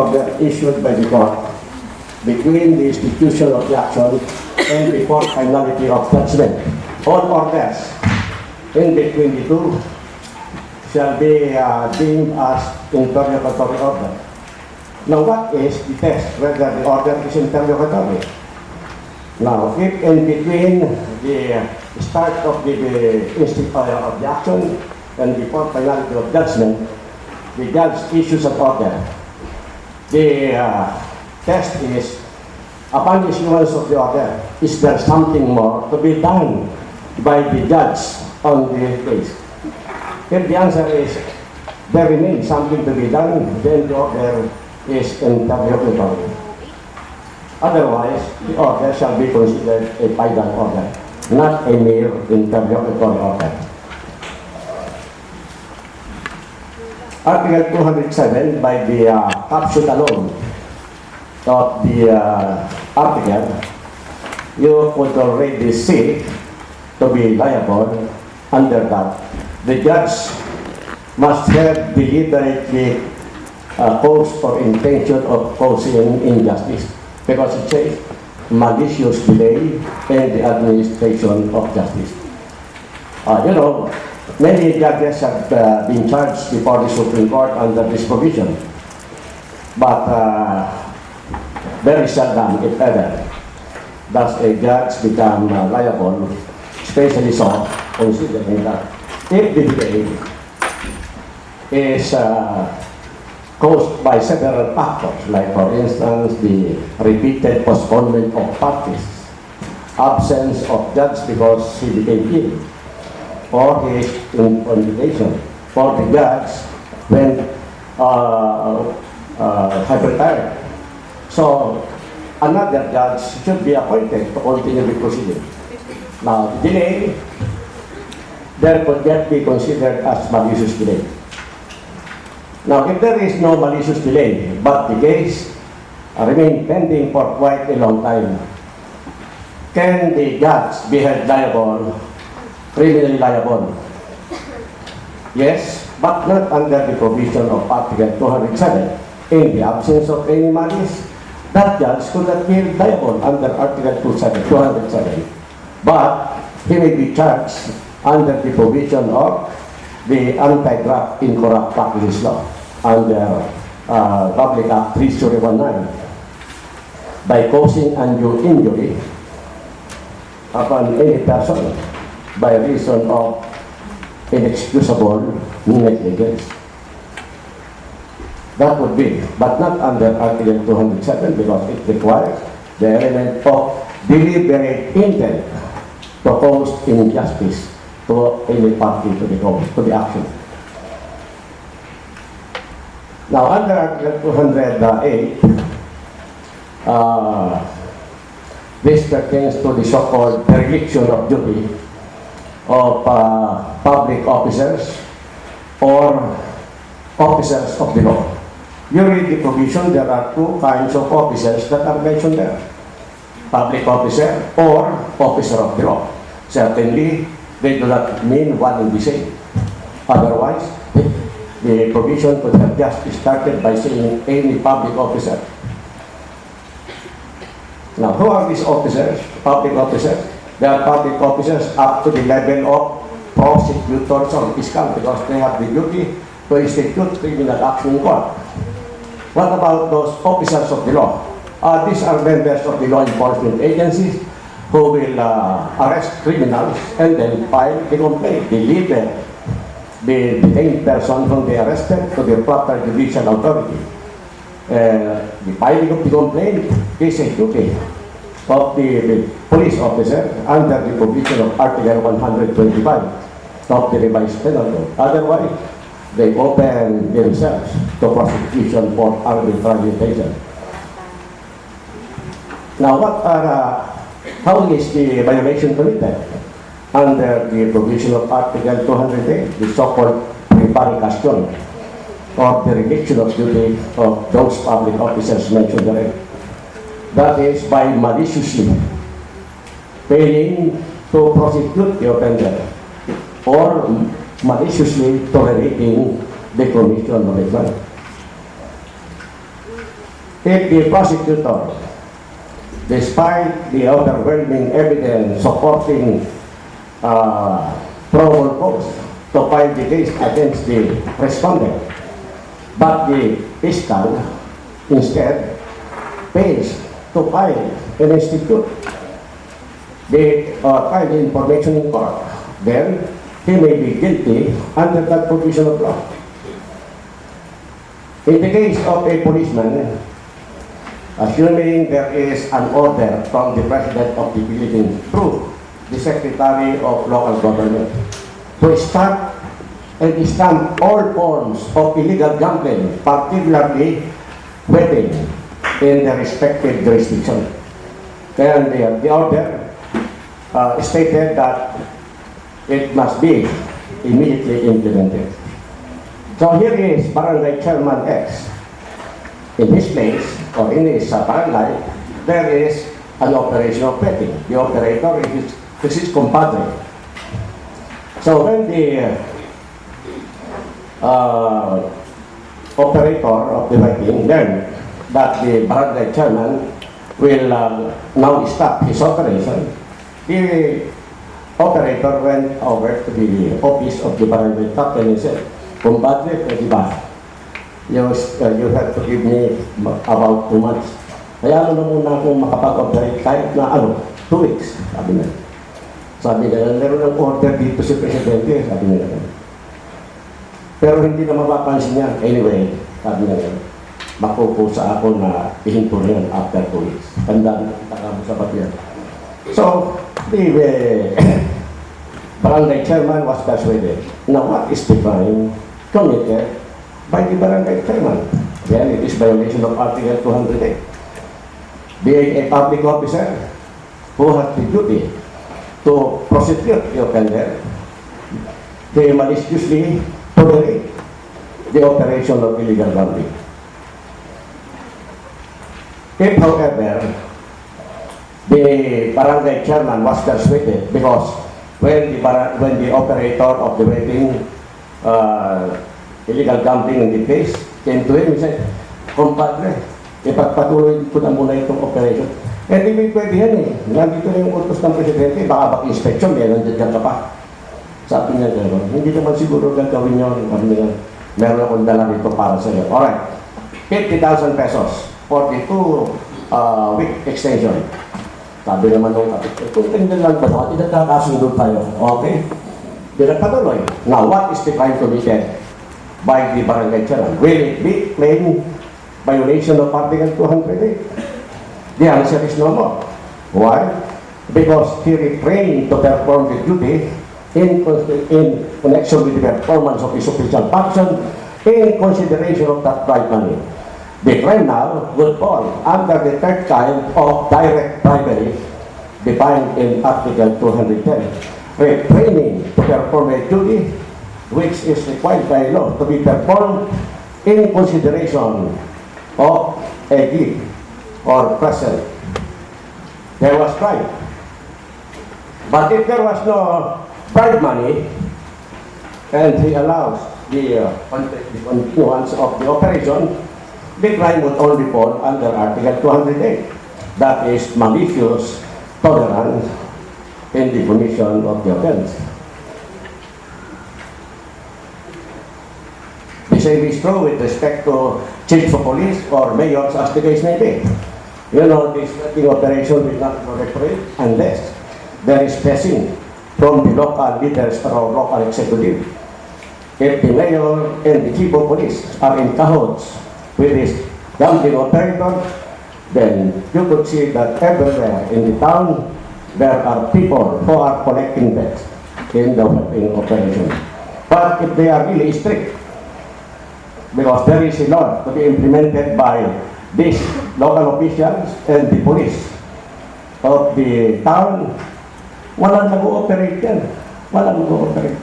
order issued by the court between the institution of the action and before finality of judgment. All orders in between the two shall be deemed as interlocutory order. Now, what is the test whether the order is interlocutory? Now, if in between the start of the action and before finality of judgment, the judge issues an order, the test is, upon issuance of the order, is there something more to be done by the judge on the case? If the answer is there remains something to be done, then the order is interlocutory. Otherwise, the order shall be considered a final order, not a mere interlocutory order. Article 207, by the caption alone of the article, you could already see to be liable under that. The judge must have deliberately caused or intention of causing injustice, because it says malicious delay in the administration of justice. Many judges have been charged before the Supreme Court under this provision, but very seldom, if ever, does a judge become liable, especially so, considering that if the delay is caused by several factors, like for instance, the repeated postponement of parties, absence of judge because he became ill, or his inconvenience, for the judge when have retired. So another judge should be appointed to continue the proceeding. Now, the delay, there could yet be considered as malicious delay. Now, if there is no malicious delay, but the case remains pending for quite a long time, can the judge be held liable, criminally liable? Yes, but not under the provision of Article 207. In the absence of any malice, that judge could not be held liable under Article 207. But he may be charged under the provision of the Anti-Graft Incorrupt Practices Law under Public Act 3019 by causing undue injury upon any person by reason of inexcusable negligence. That would be, but not under Article 207, because it requires the element of deliberate intent to cause injustice to any party to the action. Now, under Article 208, this pertains to the so-called dereliction of duty of public officers or officers of the law. You read the provision, there are two kinds of officers that are mentioned there: public officer or officer of the law. Certainly, they do not mean one and the same. Otherwise, the provision could have just started by saying any public officer. Now, who are these officers? Public officers. They are public officers up to the level of prosecutors or fiscal, because they have the duty to institute criminal action in court. What about those officers of the law? These are members of the law enforcement agencies who will arrest criminals and then file the complaint, deliver the detained person whom they arrested to the proper judicial authority. The filing of the complaint is a duty of the police officer under the provision of Article 125 of the revised penal code. Otherwise, they open themselves to prosecution for arbitrary detention. Now, how is the violation committed? Under the provision of Article 208, the so-called prevarication, or the dereliction of duty of those public officers mentioned there. That is by maliciously failing to prosecute the offender or maliciously tolerating the commission of a crime. if the prosecutor, despite the overwhelming evidence supporting probable cause to file the case against the respondent, but the fiscal instead fails to file and institute the file information in court, then he may be guilty under that provision of law. In the case of a policeman, assuming there is an order from the President of the Philippines through the Secretary of Local Government to stop and stamp all forms of illegal gambling, particularly betting, in the respective jurisdiction. Then the order stated that it must be immediately implemented. So here is Barangay Chairman X. In his place, or in his barangay, there is an operation of betting. The operator is his compadre. So when the operator of the betting learned that the barangay chairman will now stop his operation, the operator went over to the office of the barangay captain and said, "Compadre, pwede ba? You have to give me about 2 months. Kaya na muna akong makapag-operate kahit na 2 weeks." Sabi na. Sabi na, meron ng order dito si Presidente, sabi na. Pero hindi na mapapansin niya. Anyway, sabi na, makukusa ako na ihinto na yan after 2 weeks. Tandaan, taka mo sa papel. So, the barangay chairman was persuaded. Now, what is the crime committed by the barangay chairman? Then, it is violation of Article 208. Being a public officer who has the duty to prosecute the offender, they maliciously tolerate the operation of illegal gambling. If, however, the barangay chairman was persuaded because when the operator of the betting illegal gambling in the case came to him, he said, "Compadre, ipagpatuloy ko na muna itong operation." Eh, di ba pwede yan eh. Nandito na yung utos ng Presidente, baka bak-inspection, nandiyan ka pa. Sabi niya gano'n, hindi naman siguro gagawin yun. Meron akong dala dito para sa iyo. Alright, 50,000 pesos for the 2-week extension. Sabi naman nung kapit, kung tingnan lang ba ito, nagkakasundo tayo. Okay? Pinagpatuloy. Now, what is the crime committed by the barangay chairman? Will it be plain violation of Article 208? The answer is no more. Why? Because he refrained to perform the duty in connection with the performance of his official function in consideration of that bribe money. The crime now would fall under the third kind of direct bribery defined in Article 210, refraining to perform a duty which is required by law to be performed in consideration of a gift or present. There was bribe. But if there was no bribe money, and he allows the continuance of the operation, the crime would only fall under Article 208. That is malicious tolerance in the commission of the offense. The same is true with respect to chiefs of police or mayors, as the case may be. You know, this operation will not proliferate unless there is pressing from the local leaders or local executive. If the mayor and the chief of police are in cahoots with this gambling operator, then you could see that everywhere in the town there are people who are collecting bets in the betting operation. But if they are really strict, because there is a law to be implemented by these local officials and the police of the town, walang nag-ooperate yan. Walang nag-ooperate.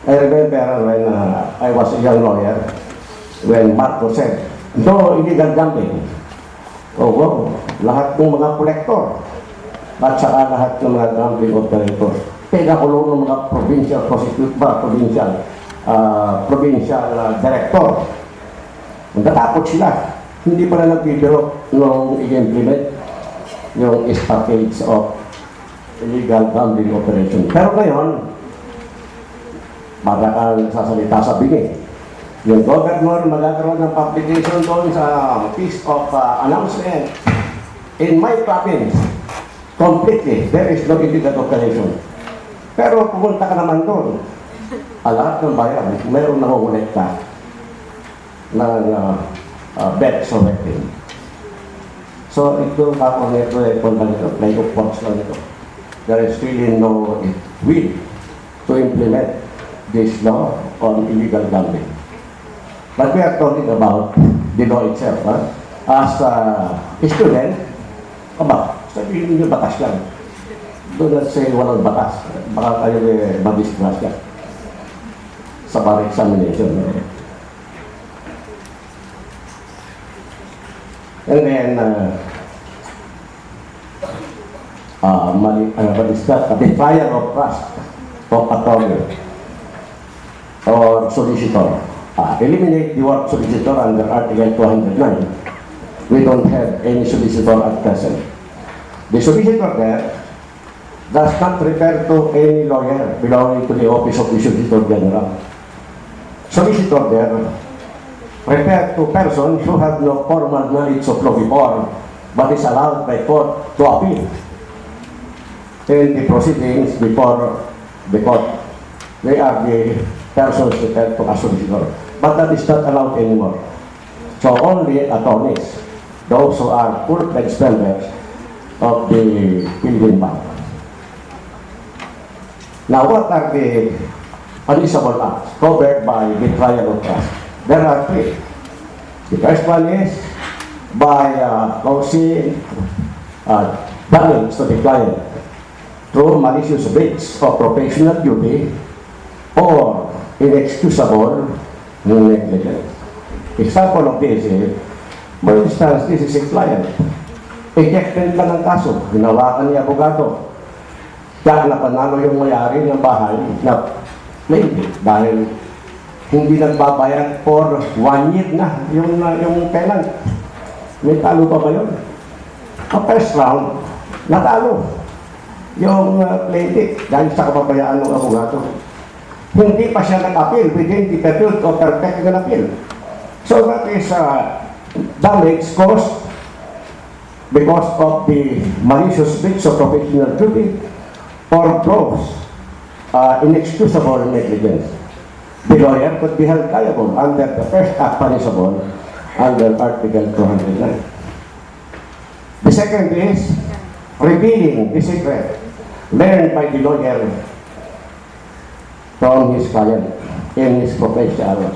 I remember when I was a young lawyer, when Marco said, "No illegal gambling." Oo, lahat ng mga collector at saka lahat ng mga gambling operators, pinakulong ng mga provincial prosecutor, provincial director. Natakot sila hindi pa na nag-develop nung i-implement yung package of illegal gambling operation. Pero ngayon, para kang sasalita sa bingit, yung governor magkakaroon ng publication doon sa piece of announcement. In my province, completely, there is no illegal operation. Pero pumunta ka naman doon, lahat ng bayan, mayroon na kumulekta ng bets or betting. So ito ako nito play of works lang ito. There is really no will to implement this law on illegal gambling. But we are talking about the law itself. As a student, sabihin niyo batas lang. Do not say walang batas. Baka kayo madisgrasya sa bar examination. And then, the trial of trust of attorney or solicitor. Eliminate the word solicitor under Article 209. We don't have any solicitor at present. The solicitor there does not refer to any lawyer belonging to the office of the Solicitor General. Solicitor there refer to persons who have no formal knowledge of law before, but is allowed by court to appeal in the proceedings before the court. They are the persons referred to as solicitor. But that is not allowed anymore. So only attorneys, those who are full-fledged members of the Philippine Bar. Now, what are the punishable acts covered by the trial of trust? There are three. The first one is by causing damage to the client through malicious breach of professional duty or inexcusable negligence. Example of this is, for instance, this is a client. Ejected ka ng kaso, hinawakan ni abogado. Kaya napanalo yung may-ari ng bahay na plaintiff dahil hindi nagbabayad for 1 year na yung tenant. May talo pa ba yun? Ang first round, natalo yung plaintiff dahil sa kapabayaan ng abogado. Hindi pa siya nag-appeal within the period of perfecting an appeal. So that is damage caused because of the malicious breach of professional duty or gross inexcusable negligence. The lawyer could be held liable under the first act punishable under Article 209. The second is revealing the secret learned by the lawyer from his client in his professional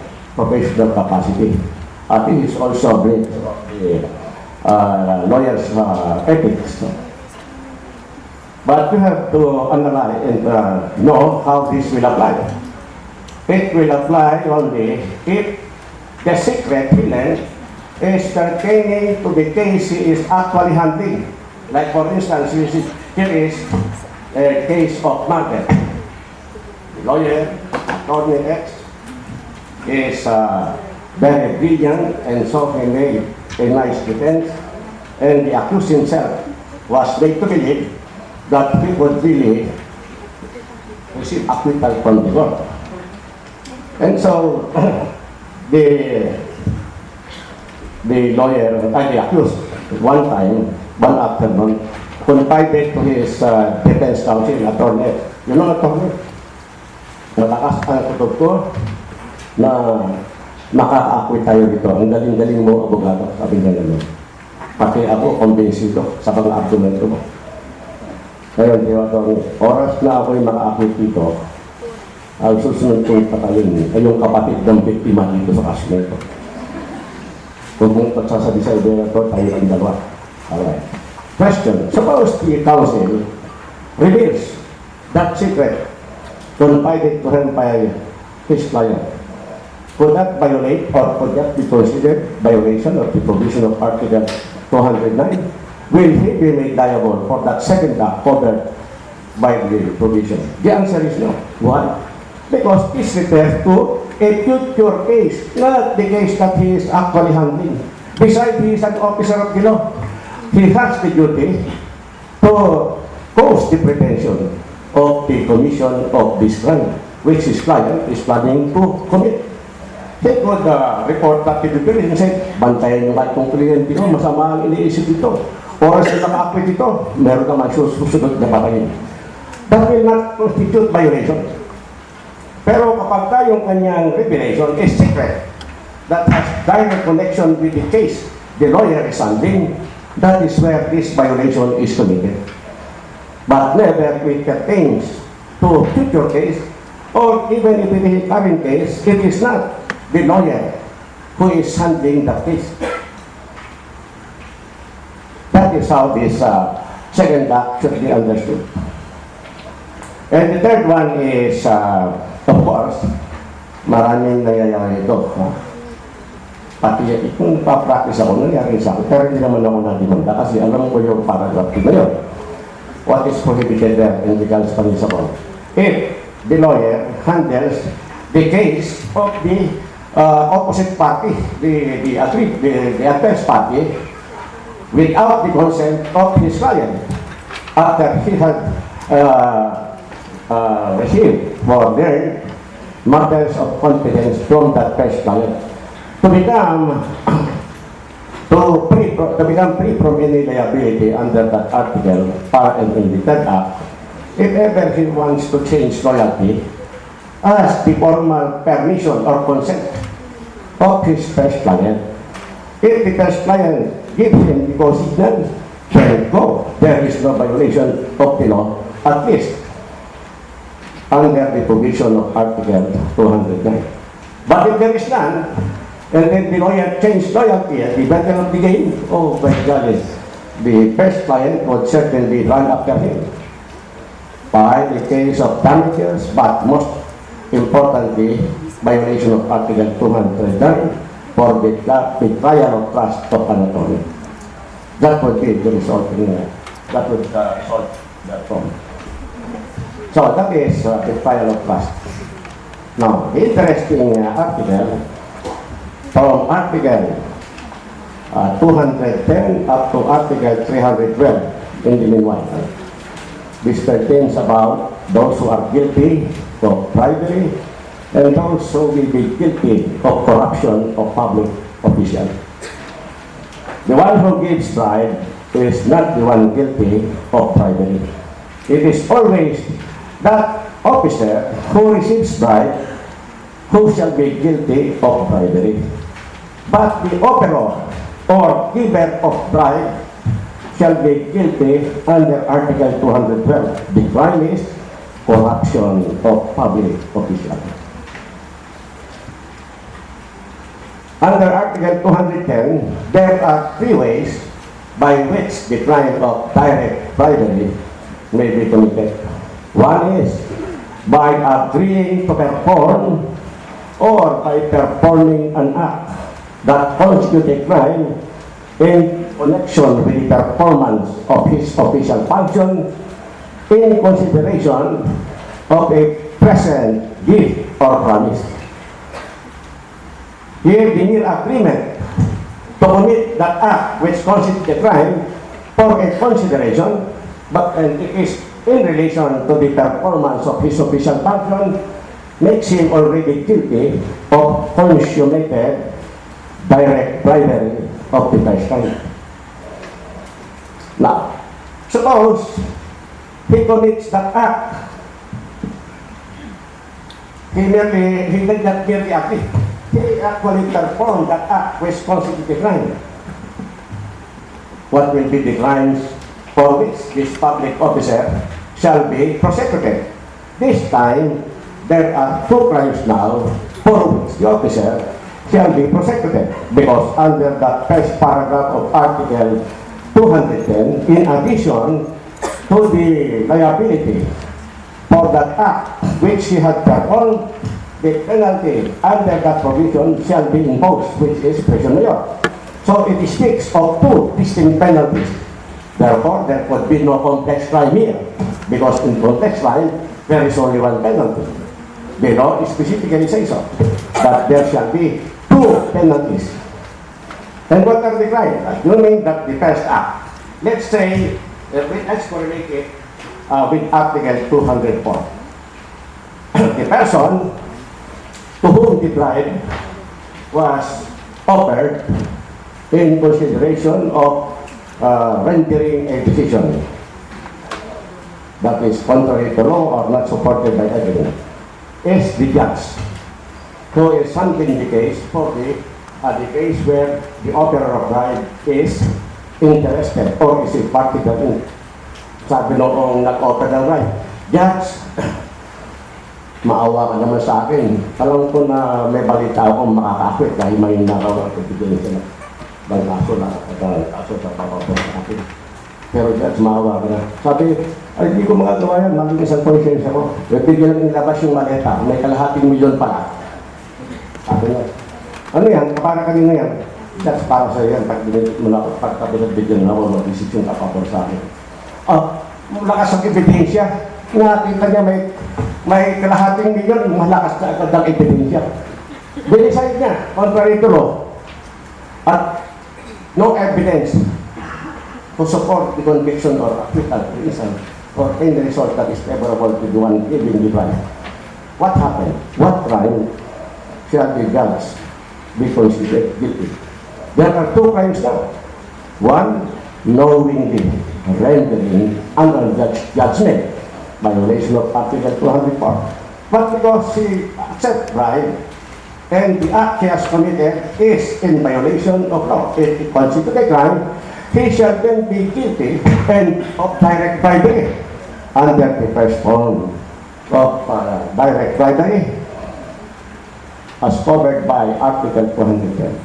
capacity. This is also a breach of the lawyer's ethics. But you have to analyze and know how this will apply. It will apply only if the secret he learned is pertaining to the case he is actually handling. Like for instance, here is a case of market. The lawyer, attorney X, is very brilliant, and so he made a nice defense, and the accused himself was made to believe that he would really receive acquittal from the court. And so the lawyer, the accused, one afternoon, confided to his defense counsel, attorney, you know, attorney, malakas ang kutob ko na makaka-acquit tayo dito. Ang galing-galing mo, abogado, sabi nga naman. Pati ako, kumbinsido sa mga argumento mo. Ngayon, oras na ako'y maka-acquit dito, ang susunod kong patayin ay yung kapatid ng biktima dito sa kaso nito. Kung mong pagsasabi sa Inventor, tayo ang dalawa. Alright. Question. Suppose the counsel reveals that secret confided to him by his client. Could that violate or could that be considered violation of the provision of Article 209? Will he be made liable for that second act covered by the provision? The answer is no. Why? Because this refers to a future case, not the case that he is actually handling. Besides, he is an officer of the law. He has the duty to cause the prevention of the commission of this crime, which his client is planning to commit. He could report that to the police and say, bantayan nyo kahit kung kliyente ko, masama ang iniisip dito. Oras na naka-acquit ito, meron naman susunod na patayin. That will not constitute violation. Pero kapag yung kanyang revelation is secret, that has direct connection with the case the lawyer is handling, that is where this violation is committed. But never it pertains to future case, or even if it is a current case, it is not the lawyer who is handling the case. That is how this second act should be understood. And the third one is, of course, maraming nangyayari ito. Pati kung pa-practice ako, nangyari sa akin, pero hindi naman ako nadimanda kasi alam ko yung paragraph na yun. What is prohibited there and becomes punishable? If the lawyer handles the case of the opposite party, the adverse party, without the consent of his client, after he had received or learned matters of confidence from that first client, to become free from any liability under that article, part and in the third act, if ever he wants to change loyalty, as the formal permission or consent of his first client. If the first client gives him the consignment, then go. There is no violation of the law, at least under the provision of Article 209. But if there is none, and then the lawyer changed loyalty at the battle of the game, oh my God, the first client would certainly run after him. By the case of damages, but most importantly, violation of Article 209 for the trial of trust of an attorney. That would be the result in that would solve that problem. So that is the trial of trust. Now, the interesting article from Article 210 up to Article 312 in the meanwhile. This pertains about those who are guilty of bribery and those who will be guilty of corruption of public officials. The one who gives bribe is not the one guilty of bribery. It is always that officer who receives bribe who shall be guilty of bribery. But the offerer or giver of bribe shall be guilty under Article 212. The crime is corruption of public officials. Under Article 210, there are three ways by which the crime of direct bribery may be committed. One is by agreeing to perform or by performing an act that constitutes a crime in connection with the performance of his official function in consideration of a present gift or promise. Here, the mere agreement to commit that act which constitutes a crime for a consideration, but it is in relation to the performance of his official function, makes him already guilty of consummated direct bribery of the first kind. Now, suppose he commits that act. He did not merely agree. He actually performed that act which constitutes a crime. What will be the crimes for which this public officer shall be prosecuted? This time, there are two crimes now for which the officer shall be prosecuted, because under that first paragraph of Article 210, in addition to the liability for that act which he had performed, the penalty under that provision shall be imposed, which is prison mayor. So it speaks of two distinct penalties. Therefore, there could be no complex crime here, because in complex crime, there is only one penalty. The law specifically says so, that there shall be two penalties. And what are the crimes? Assuming that the first act, let's say, let's correlate it with Article 204. The person to whom the bribe was offered in consideration of rendering a decision that is contrary to law or not supported by evidence is the judge, who is handling the case for the case where the offerer of bribe is interested or is a party in. Sabi noong nag-offer ng bribe, judge, maawa ka naman sa akin. Alam ko na may balita akong makakakwit dahil may nakawag at bigyan sila ng kaso sa pag-offer sa akin. Pero judge, maawa ka na. Sabi, ay, hindi ko magagawa yan. Malinis ang conscience ako. Bigyan lang ilabas yung maleta. May kalahating milyon pala. Sabi niya, ano yan? Para kanina yan. That's para sa yan. Pagkabit bigyan na ako, mag-desisyon ka pa sa akin. Malakas ang ebidensya. Nakita niya may kalahating milyon, malakas na agad ang ebidensya. Binisay niya, contrary to law. At no evidence to support the conviction or acquittal or any result that is favorable to the one giving the bribe. What happened? What crime shall the judge be considered guilty? There are two crimes now. One, knowingly rendering an unjust judgment, violation of Article 204. But because he accepts bribe and the act he has committed is in violation of law, it constitutes a crime, he shall then be guilty and of direct bribery under the first form of direct bribery as covered by Article 210.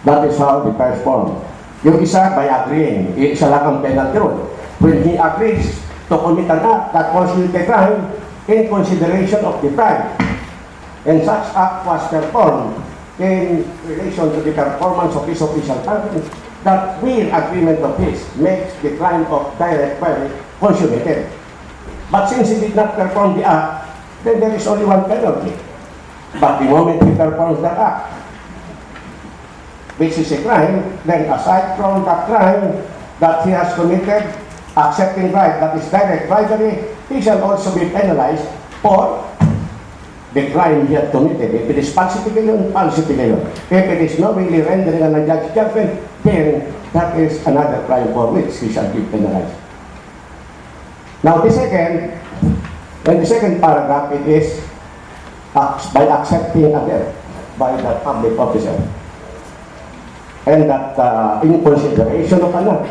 That is how the first form. Yung isa by agreeing, isa lang ang penalty rule. When he agrees to commit an act that constitutes a crime in consideration of the bribe, and such act was performed in relation to the performance of his official function, that mere agreement of his makes the crime of direct bribery consummated. But since he did not perform the act, then there is only one penalty. But the moment he performs that act, which is a crime, then aside from that crime that he has committed, accepting bribe, that is direct bribery, he shall also be penalized for the crime he had committed. If it is falsification, falsification. If it is knowingly rendering an unjust judgment, then that is another crime for which he shall be penalized. Now the second paragraph, it is by accepting a debt by the public officer, and that in consideration of an act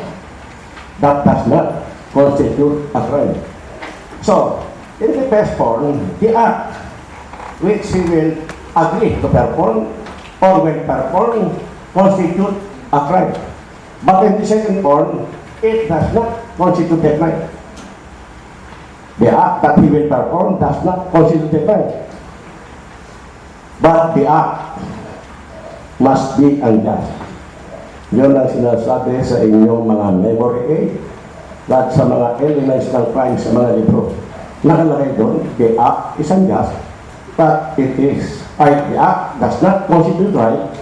that does not constitute a crime. So, in the first form, the act which he will agree to perform or will perform constitute a crime. But in the second form, it does not constitute a crime. The act that he will perform does not constitute a crime. But the act must be unjust. Yun ang sinasabi sa inyong mga memory aid at sa mga elements ng crime sa mga libro. Nakalagay doon, the act is unjust, but the act does not constitute right,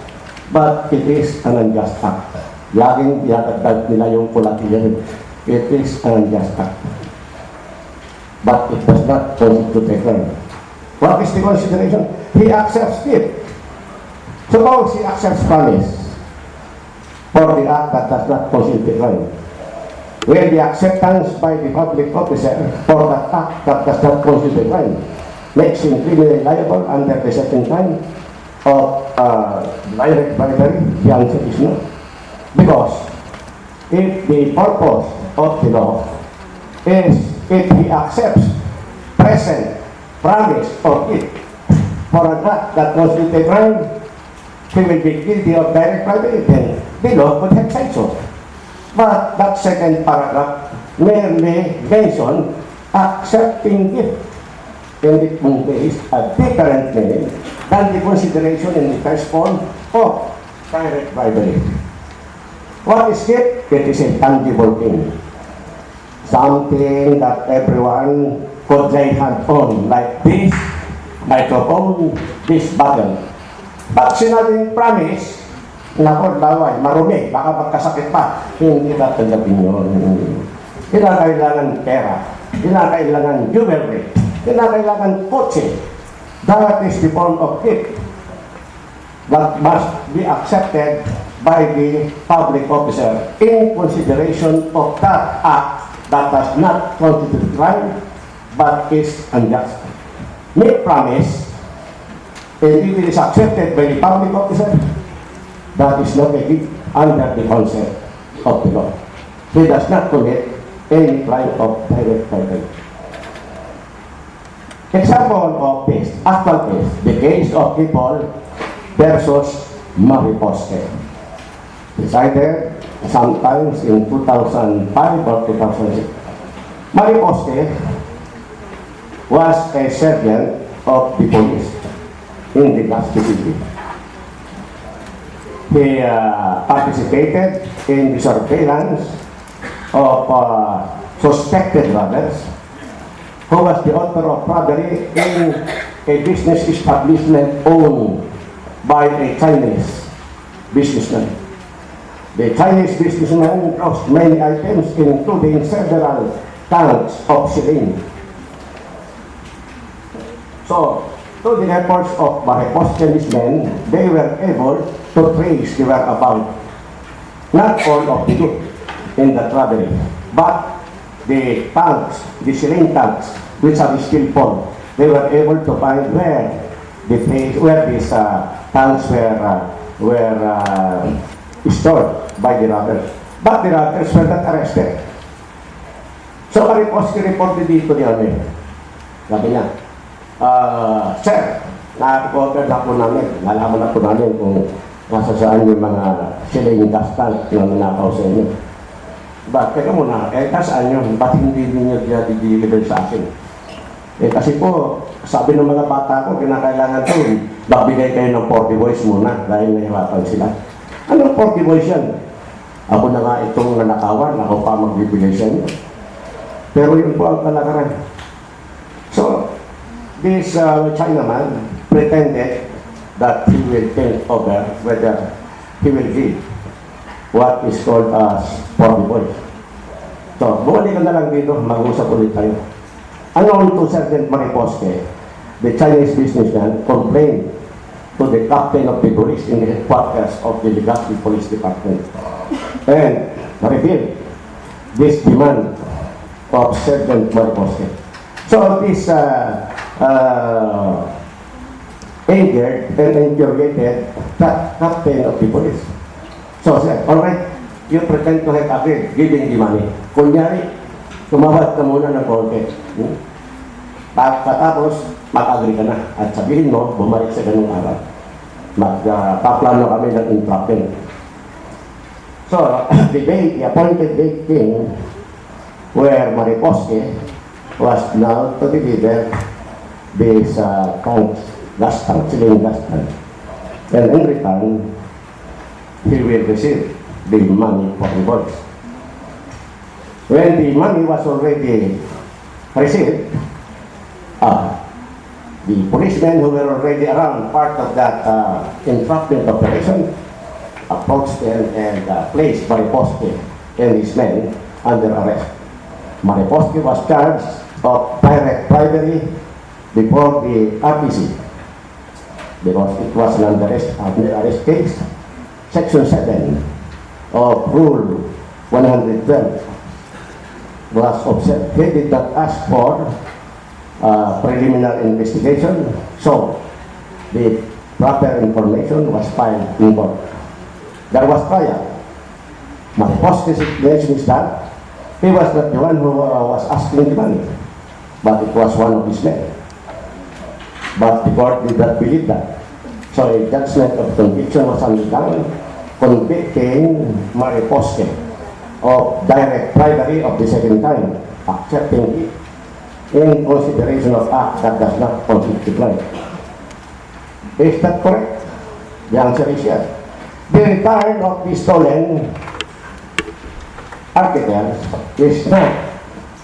but it is an unjust act. Laging tinatagdag nila yung kulatiyan. It is an unjust act, but it does not constitute a crime. What is the consideration? He accepts it. Suppose he accepts promise for the act that does not constitute a crime. Where the acceptance by the public officer for that act that does not constitute a crime makes him criminally liable under the second time of direct bribery, the answer is no. Because if the purpose of the law is if he accepts present promise or gift for an act that constitutes a crime, he will be guilty of direct bribery, then the law would have said so. But that second paragraph merely mentions accepting gift, and it conveys a different meaning than the consideration in the first form of direct bribery. What is gift? It is a tangible thing, something that everyone could lay hand on, like this microphone, this bottle. But sinabing promise, Nako, laway, marumi, baka magkasakit pa. Hindi tatanggapin yun. Kinakailangan pera, kinakailangan jewelry, kinakailangan kotse. That is the form of gift that must be accepted by the public officer in consideration of that act that does not constitute crime but is unjust. Make promise, and if it is accepted by the public officer, that is not a gift under the concept of the law. He does not commit any crime of direct bribery. Example of this, actual case, the case of people versus Mariposte. Decided sometimes in 2005 or 2006. Mariposte was a sergeant of the police in the gas city. He participated in the surveillance of suspected robbers who was the author of robbery in a business establishment owned by a Chinese businessman. The Chinese businessman lost many items, including several tanks of saline. So, through the efforts of Mariposte's men, they were able to trace the whereabouts, not all of the loot in the robbery, but the tanks, the saline tanks, which are still full. They were able to find where these tanks were stored by the robbers. But the robbers were not arrested. So, Mariposte reported dito ni Ame. Sabi niya, Sir, na-recover na po namin. Nalaman na po namin kung nasa saan yung mga saline gas tank na nanakaw sa inyo. But, teka muna, saan yun? Ba't hindi niyo deliver sa akin? Kasi po, sabi ng mga bata ko, kinakailangan ko, magbigay kayo ng 40 boys muna dahil nahirapan sila. Anong 40 boys yan? Ako na nga itong nanakawan, ako pa magbibigay sa inyo. Pero yun po ang kalakaran. So, this Chinaman pretended that he will think over whether he will give what is called as 40 boys. So, bumalik ka na lang dito, mag-usap ulit tayo. Unknown to Sergeant Mariposte, the Chinese businessman complained to the captain of the police in the headquarters of the Legazpi Police Department and revealed this demand of Sergeant Mariposte. So, this angered and infuriated that captain of the police. So, said, all right, you pretend to have agreed giving the money. Kunyari, tumawad ka muna ng konti. Tapos, mag-agree ka na. At sabihin mo, bumalik sa ganung araw. Magpaplano kami ng entrapment. So, the appointed date came where Mariposte was now to deliver this gas tank, saline gas tank. And in return, he will receive the money for the boys. When the money was already received, the policemen who were already around part of that entrapment operation approached them and placed Mariposte and his men under arrest. Mariposte was charged of direct bribery before the RTC because it was an under-arrest case. Section 7 of Rule 112 was observed. He did not ask for preliminary investigation, so the proper information was filed in court. There was trial. Mariposte's explanation is that he was not the one who was asking the money, but it was one of his men. But the court did not believe that. So a judgment of conviction was handed down, convicting Mariposte of direct bribery of the second time, accepting it in consideration of act that does not constitute crime. Is that correct? The answer is yes. The return of the stolen articles is not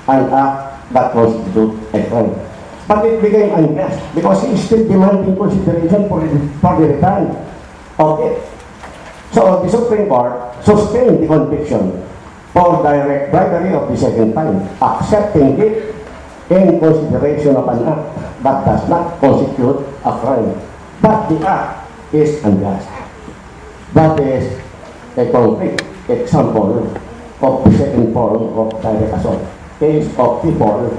an act that constitutes a crime. But it became unjust because he is still demanding consideration for the return of it. So the Supreme Court sustained the conviction for direct bribery of the second time, accepting it in consideration of an act that does not constitute a crime, but the act is unjust. That is a concrete example of the second form of direct assault, case of people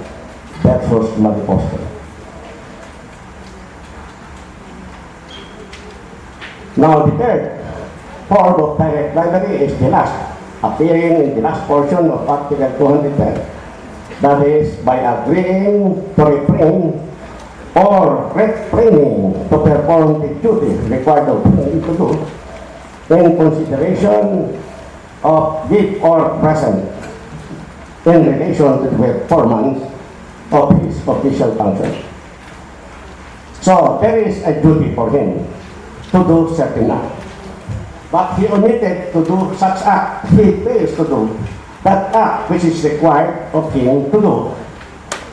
versus Mariposa. Now the third form of direct bribery is the last, appearing in the last portion of Article 210. That is, by agreeing to refrain or refraining to perform the duty required of him to do in consideration of gift or present in relation to the performance of his official function. So there is a duty for him to do certain act. But he omitted to do such act. He fails to do that act which is required of him to do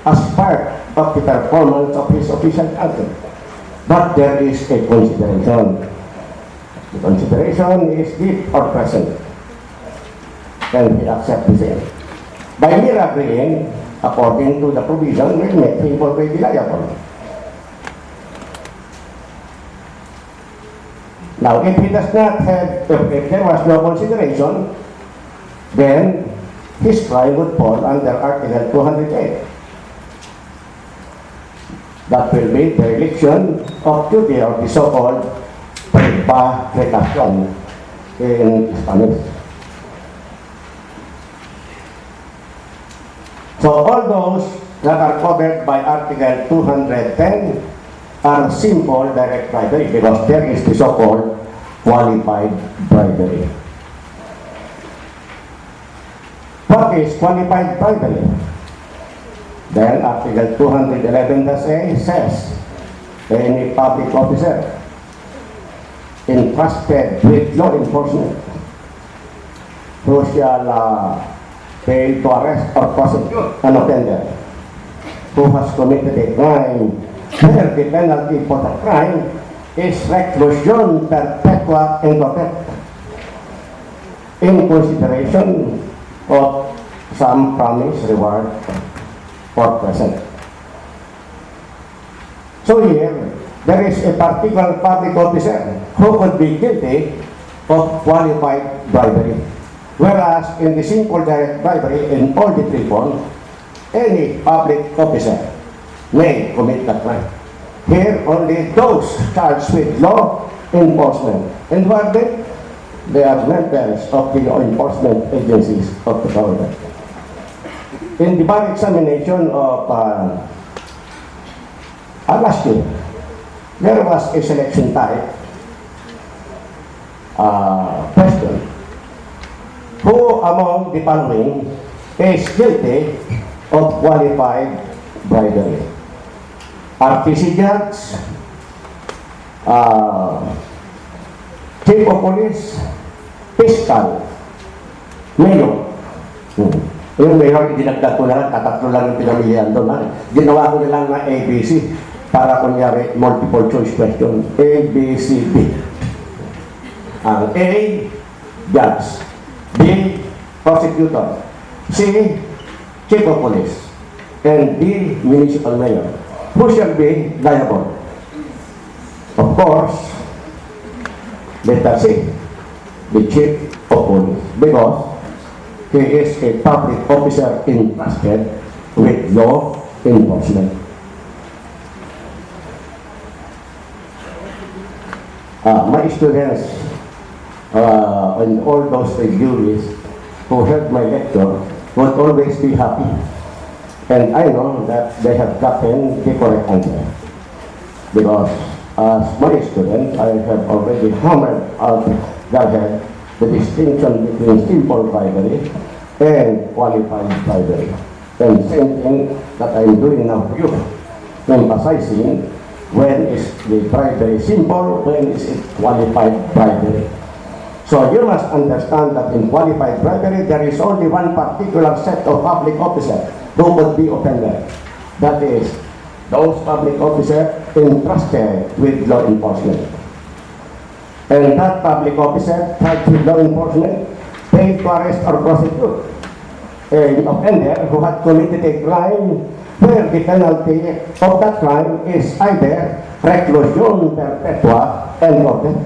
as part of the performance of his official function. But there is a consideration. The consideration is gift or present. Then he accepts the same. By mere agreeing, according to the provision, will make him already liable. Now, if he does not have, if there was no consideration, then his crime would fall under Article 208. That will be dereliction of duty, or the so-called prevaricación in Spanish. So all those that are covered by Article 210 are simple direct bribery, because there is the so-called qualified bribery. What is qualified bribery? Then Article 211-A says, any public officer entrusted with law enforcement who shall fail to arrest or prosecute an offender who has committed a crime, where the penalty for the crime is reclusion perpetua in perpetua, in consideration of some promise reward for present. So here, there is a particular public officer who could be guilty of qualified bribery. Whereas in the simple direct bribery, in all the three forms, any public officer may commit the crime. Here, only those charged with law enforcement. And who are they? They are members of the law enforcement agencies of the government. In the bar examination of last year, there was a selection type question. Who among the following is guilty of qualified bribery? RTC judge, chief of police, fiscal, mayor. Yung mayor, dinagdag ko na lang, tatatlo lang yung pinamilihan doon. Ginawa ko na lang na ABC para kunyari multiple choice question. A, B, C, D. Ang A, judge. B, prosecutor. C, chief of police. And D, municipal mayor. Who shall be liable? Of course, letter C, the chief of police, because he is a public officer entrusted with law enforcement. My students and all those juries who heard my lecture would always be happy. And I know that they have gotten the correct answer. Because as my student, I have already hammered out their head the distinction between simple bribery and qualified bribery. And same thing that I'm doing now for you, emphasizing when is the bribery simple, when is it qualified bribery. So you must understand that in qualified bribery, there is only one particular set of public officers who could be offended. That is, those public officers entrusted with law enforcement. and that public officer charged with law enforcement paid to arrest or prosecute an offender who had committed a crime where the penalty of that crime is either reclusion perpetua and or death.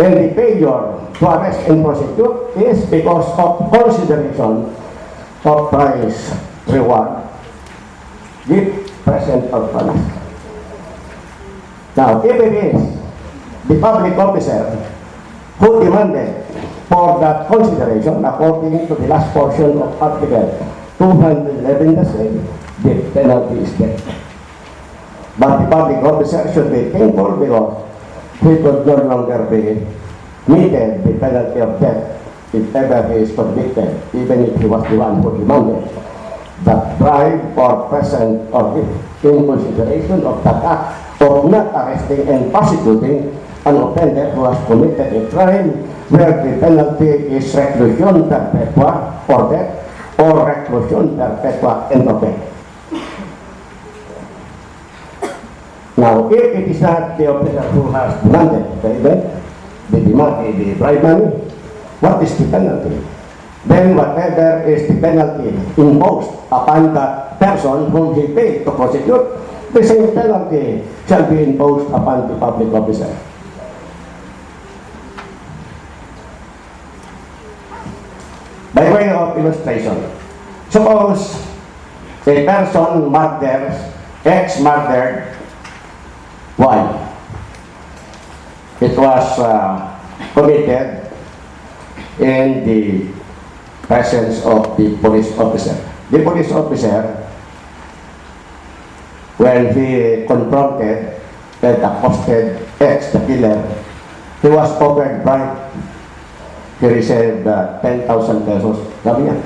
And the failure to arrest and prosecute is because of consideration of price reward with present or past. Now, if it is the public officer who demanded for that consideration, according to the last portion of Article 211, the penalty is death. But the public officer should be thankful because he could no longer be meted the penalty of death if ever he is convicted, even if he was the one who demanded that bribe or present or in consideration of that act of not arresting and prosecuting an offender who has committed a crime where the penalty is reclusion perpetua or death or reclusion perpetua and or death. Now, if it is not the officer who has demanded the event, the bribe money, what is the penalty? Then whatever is the penalty imposed upon that person whom he paid to prosecute, the same penalty shall be imposed upon the public officer. By way of illustration, suppose a person murders, ex-murdered wife. It was committed in the presence of the police officer. The police officer, when he confronted and accosted the killer, he was offered bribe. He received 10,000 pesos. Sabi niya,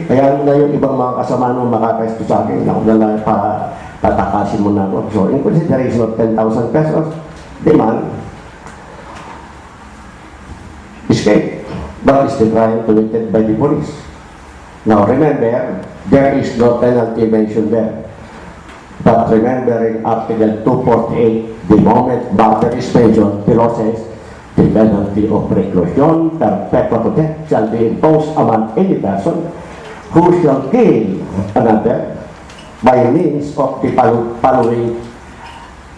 kaya na yung ibang mga kasama nung makakaisto sa akin, ako na lang para tatakasin mo na ako. So, in consideration of 10,000 pesos, demand, escape. That is the crime committed by the police. Now, remember, there is no penalty mentioned there. But remember in Article 248, the moment murder is mentioned, the law says, the penalty of reclusion perpetua to death shall be imposed among any person who shall kill another by means of the following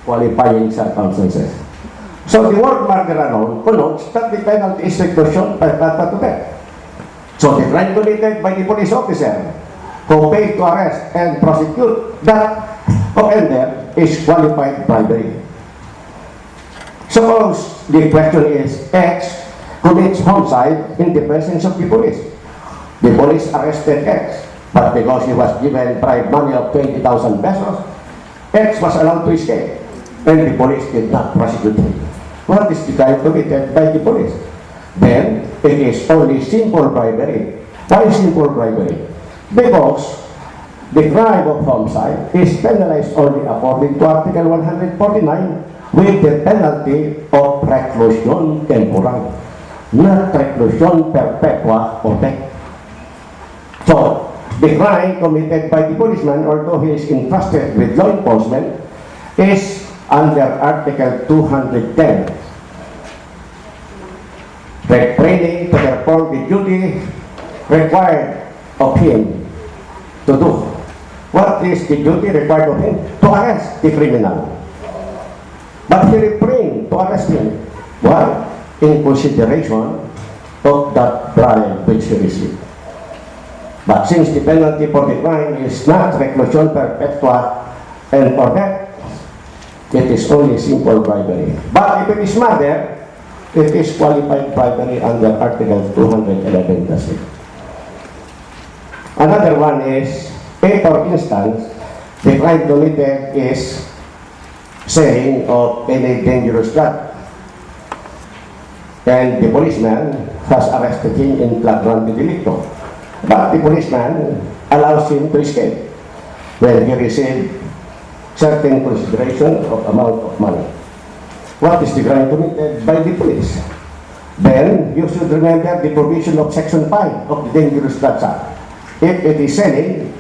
qualifying circumstances. So the word murder alone connotes that the penalty is reclusion perpetua to death. So the crime committed by the police officer who paid to arrest and prosecute that offender is qualified bribery. Suppose the question is X commits homicide in the presence of the police. The police arrested X, but because he was given bribe money of 20,000 pesos, X was allowed to escape, and the police did not prosecute him. What is the crime committed by the police? Then it is only simple bribery. Why simple bribery? Because the crime of homicide is penalized only according to Article 149 with the penalty of reclusion temporal, not reclusion perpetua or death. So, the crime committed by the policeman, although he is entrusted with law enforcement, is under Article 210. Training to perform the duty required of him to do. What is the duty required of him? To arrest the criminal. But he refrained to arrest him. Why? In consideration of that bribe which he received. But since the penalty for the crime is not reclusion perpetua and for death, it is only simple bribery. But if it is murder, it is qualified bribery under Article 211. Another one is, if for instance, the crime committed is selling of any dangerous drug, and the policeman has arrested him in flagrante delicto, but the policeman allows him to escape when he received certain consideration of amount of money. What is the crime committed by the police? Then you should remember the provision of Section 5 of the Dangerous Drugs Act. If it is selling,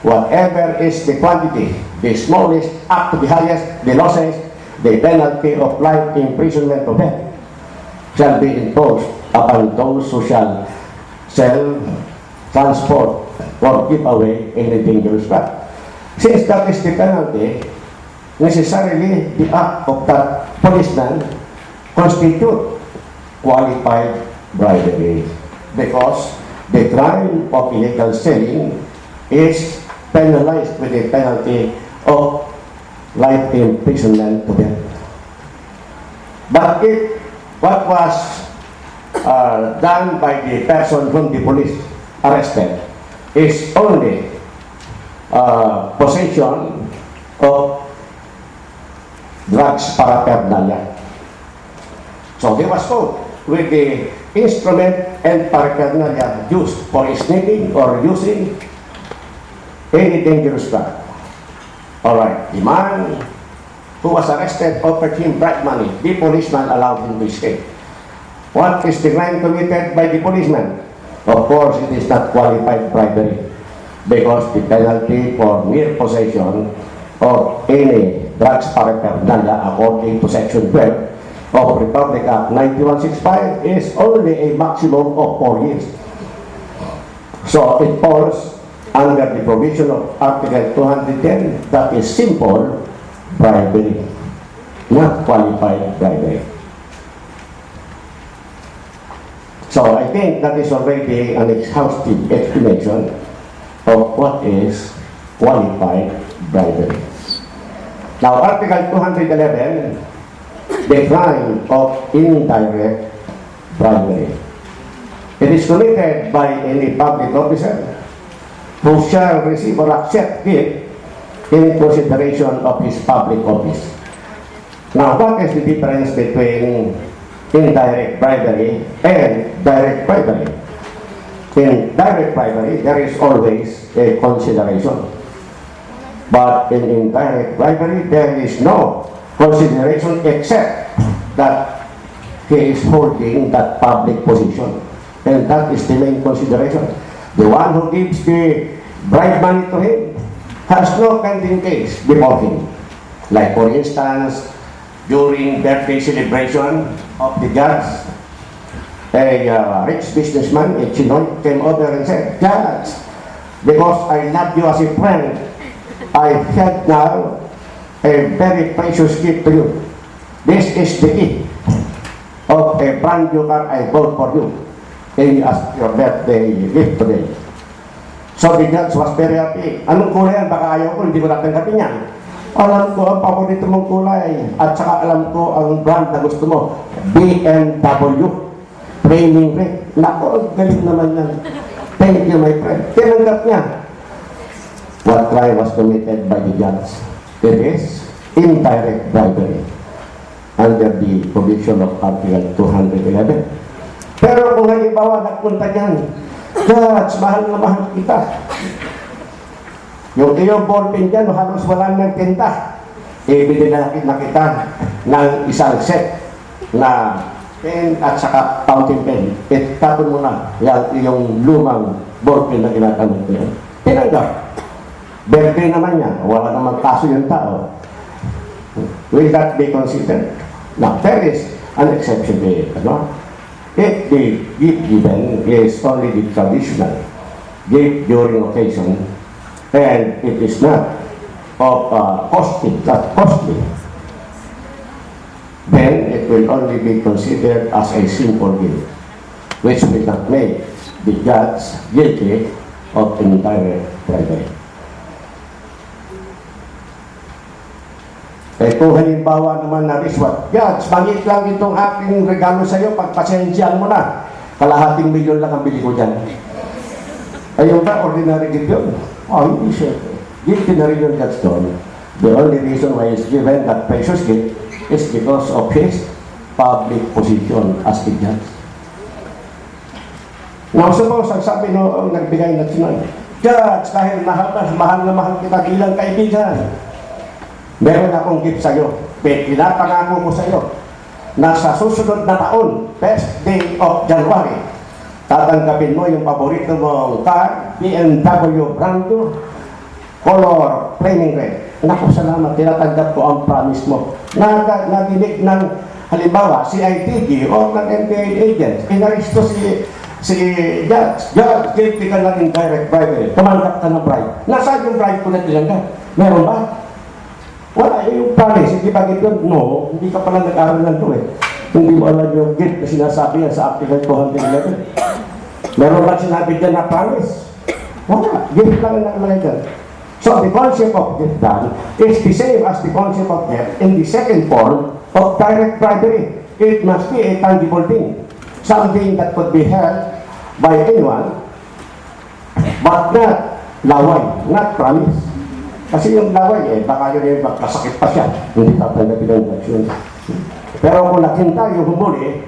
whatever is the quantity, the smallest up to the highest, the law says the penalty of life imprisonment or death shall be imposed upon those who shall sell, transport, or give away any dangerous drug. Since that is the penalty, necessarily the act of that policeman constitute qualified bribery, because the crime of illegal selling is penalized with a penalty of life imprisonment to death. But if what was done by the person whom the police arrested is only possession of drugs paraphernalia, so he was caught with the instrument and paraphernalia used for sneaking or using any dangerous drug. Alright, the man who was arrested offered him bribe money. The policeman allowed him to escape. What is the crime committed by the policeman? Of course, it is not qualified bribery, because the penalty for mere possession of any drugs paraphernalia according to Section 12 of Republic Act 9165 is only a maximum of 4 years. So it falls under the provision of Article 210, that is simple bribery, not qualified bribery. So I think that is already an exhaustive explanation of what is qualified bribery. Now, Article 211, the crime of indirect bribery. It is committed by any public officer who shall receive or accept gift in consideration of his public office. Now, what is the difference between indirect bribery and direct bribery? In direct bribery, there is always a consideration. But in indirect bribery, there is no consideration except that he is holding that public position. And that is the main consideration. The one who gives the bribe money to him has no pending case before him. Like, for instance, during birthday celebration of the judge, a rich businessman in Chinoy came over and said, "Judge, because I love you as a friend, I have now a very precious gift to you. This is the gift of a brand new car I bought for you as your birthday gift today." So the judge was very happy. Anong kulay yan? Baka ayaw ko, hindi ko natanggapin yan. Alam ko ang paborito mong kulay, at saka alam ko ang brand na gusto mo, BMW training ring. Nako, galing naman yan. Thank you, my friend. Tinanggap niya. What crime was committed by the judge? It is indirect bribery under the provision of Article 211. Pero kung halimbawa nagpunta niyan, "Judge, mahal na mahal kita. Yung iyong ballpen dyan, halos wala nang tinta. Ibili na kita ng isang set na pen at saka fountain pen. Tapon mo na yung lumang ballpen na ginagamit ko yan." Tinanggap. Birthday naman yan. Wala naman kaso yung tao. Will that be considered? Now, there is an exception to it. If the gift given is only the traditional gift during occasion, and it is not of costly, then it will only be considered as a simple gift, which will not make the judge guilty of indirect bribery. Eh kung halimbawa naman na riswat, "Judge, mangit lang itong aking regalo sa iyo, pagpasensyahan mo na. Kalahating milyon lang ang bili ko dyan." Ayun ba, ordinary gift yun? Hindi siya. Guilty na rin yung judge doon. The only reason why he's given that precious gift is because of his public position as the judge. Now, suppose, ang sabi noong nagbigay na sinan, "Judge, kahit mahal na mahal kita bilang kaibigan, meron akong gift sa'yo. Pinapangako ko sa'yo na sa susunod na taon, first day of January, tatanggapin mo yung paborito mong car, BMW brand new, color flaming red. naku, salamat, tinatanggap ko ang promise mo. Nadinig ng, halimbawa, si ITG o ng NPA agents, inaristo si Judge, guilty ka lang in direct bribery, tumanggap ka ng bribe. Nasaan yung bribe ko na tinanggap? Meron ba? Wala, yung promise, hindi ba gito? No, hindi ka pala nag-aaral ng ito eh. Hindi mo alam yung guilt na sinasabi yan sa Article 211. Meron ba sinabi dyan na promise? Wala, guilt lang ang nakalagay dyan. So the concept of gift done is the same as the concept of gift in the second form of direct bribery. It must be a tangible thing. Something that could be held by anyone, but not laway, not promise. Kasi yung laway eh, baka yun yung magkasakit pa siya, hindi tatanggapin ang election. Pero kung nakinta yung humuli,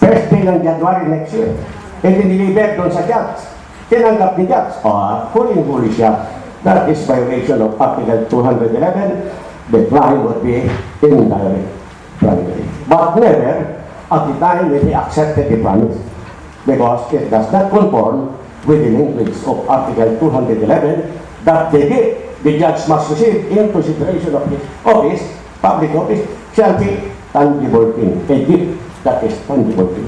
first day ng January next year, and diniliver doon sa judge, tinanggap ni judge, huling-huli siya. That is violation of Article 211. The crime would be indirect bribery. But never at the time when he accepted the promise, because it does not conform with the language of Article 211 that the judge must receive in consideration of his office, public office, shall be tangible thing, a gift that is tangible thing.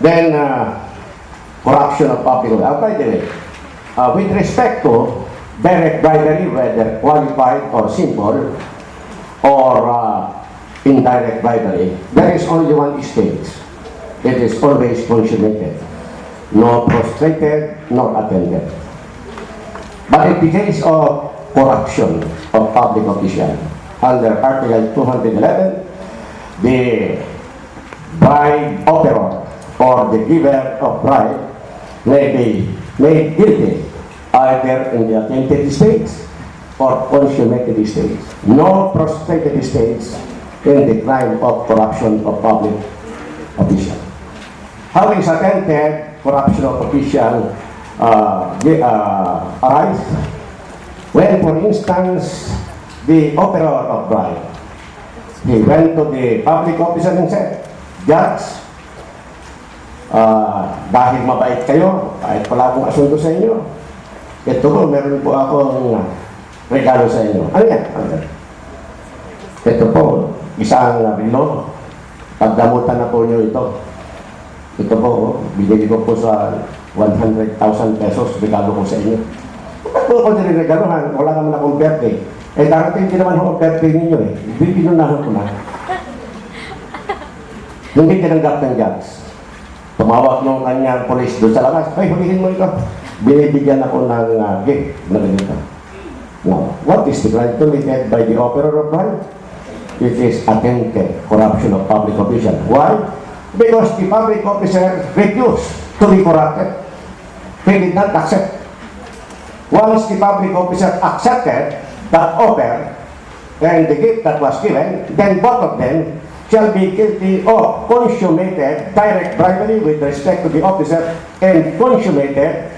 Then, corruption of public order. By the way, with respect to direct bribery, whether qualified or simple, or indirect bribery, there is only one stage. It is always consummated, not prostrated, nor attended. But in the case of corruption of public official, under Article 211, the bribe offerer or the giver of bribe may be made guilty either in the attempted stage or consummated stage. No prostrated stage in the crime of corruption of public official. Having attempted corruption of official arise when, for instance, the offerer of bribe, he went to the public officer and said, "Judge, dahil mabait kayo, kahit wala akong asunto sa inyo, ito po, meron po akong regalo sa inyo." Ano yan? Ito po, isang relo. Pagdamutan na po nyo ito. Ito po, binili ko po sa 100,000 pesos, regalo ko sa inyo. Bakit po ako nire-regaluhan? Wala naman akong birthday. Eh, darating din naman akong birthday ninyo eh. Binunahan ko na. Hindi tinanggap ng judge. Tumawag nung kanyang polis doon sa labas, "Ay, hulihin mo ito." Binibigyan ako ng gift na ganito. Now, what is the crime committed by the offerer of bribe? It is attempted corruption of public official. Why? Because the public officer refused to be corrupted. He did not accept. Once the public officer accepted that offer and the gift that was given, then both of them shall be guilty of consummated direct bribery with respect to the officer and consummated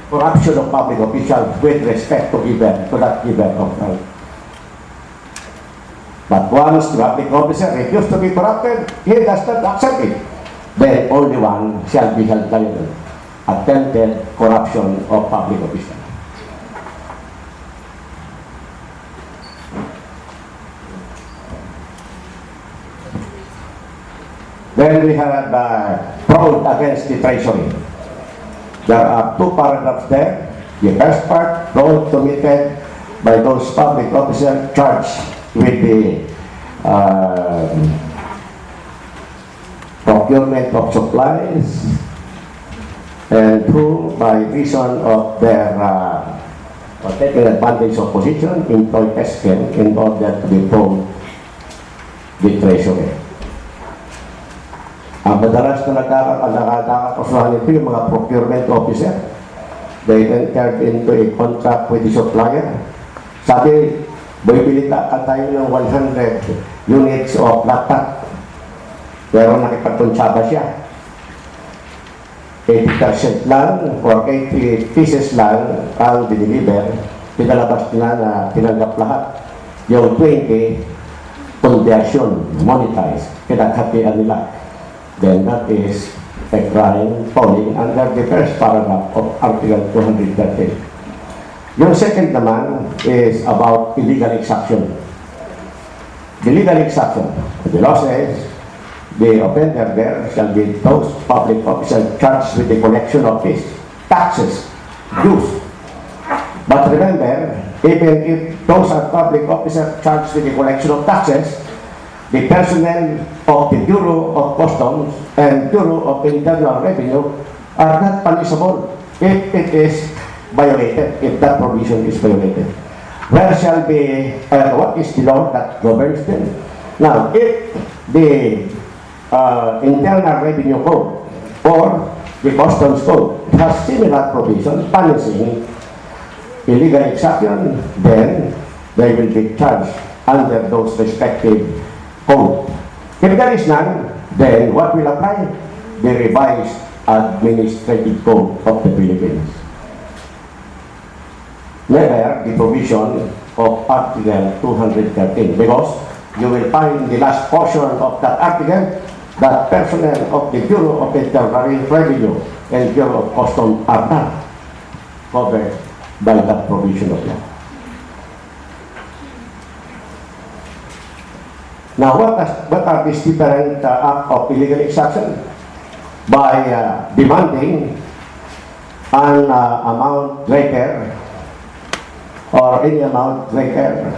corruption of public officials with respect to that giver of bribe. But once the public officer refused to be corrupted, he does not accept it. Then only one shall be held liable. Attempted corruption of public officials. Then we have fraud against the treasury. There are two paragraphs there. The first part, fraud committed by those public officers charged with the procurement of supplies, and two, by reason of their taking advantage of position, employ Tecson in order to defraud the treasury. Ang madalas na nakakasuhan nito yung mga procurement officer. They entered into a contract with the supplier. Sabi, bibili tayo ng 100 units of laptop. Pero nakipagkontsaba siya. 80% lang or 80 pieces lang ang diniliver. Pinalabas nila na tinanggap lahat. Yung 20, conversion, monetize. Pinaghatian nila. Then that is a crime falling under the first paragraph of Article 213. Yung second naman is about illegal exaction. The legal exaction, the law says, the offender there shall be those public officials charged with the collection of fees, taxes, dues. But remember, even if those are public officers charged with the collection of taxes, the personnel of the Bureau of Customs and Bureau of Internal Revenue are not punishable if it is violated, if that provision is violated. Where shall be, what is the law that governs them? Now, if the Internal Revenue Code or the Customs Code has similar provision punishing illegal exaction, then they will be charged under those respective code. If there is none, then what will apply? The revised administrative code of the Philippines. Never the provision of Article 213, because you will find in the last portion of that article that personnel of the Bureau of Internal Revenue and Bureau of Customs are not covered by that provision of law. Now, what are these different acts of illegal exaction? By demanding an amount greater or any amount greater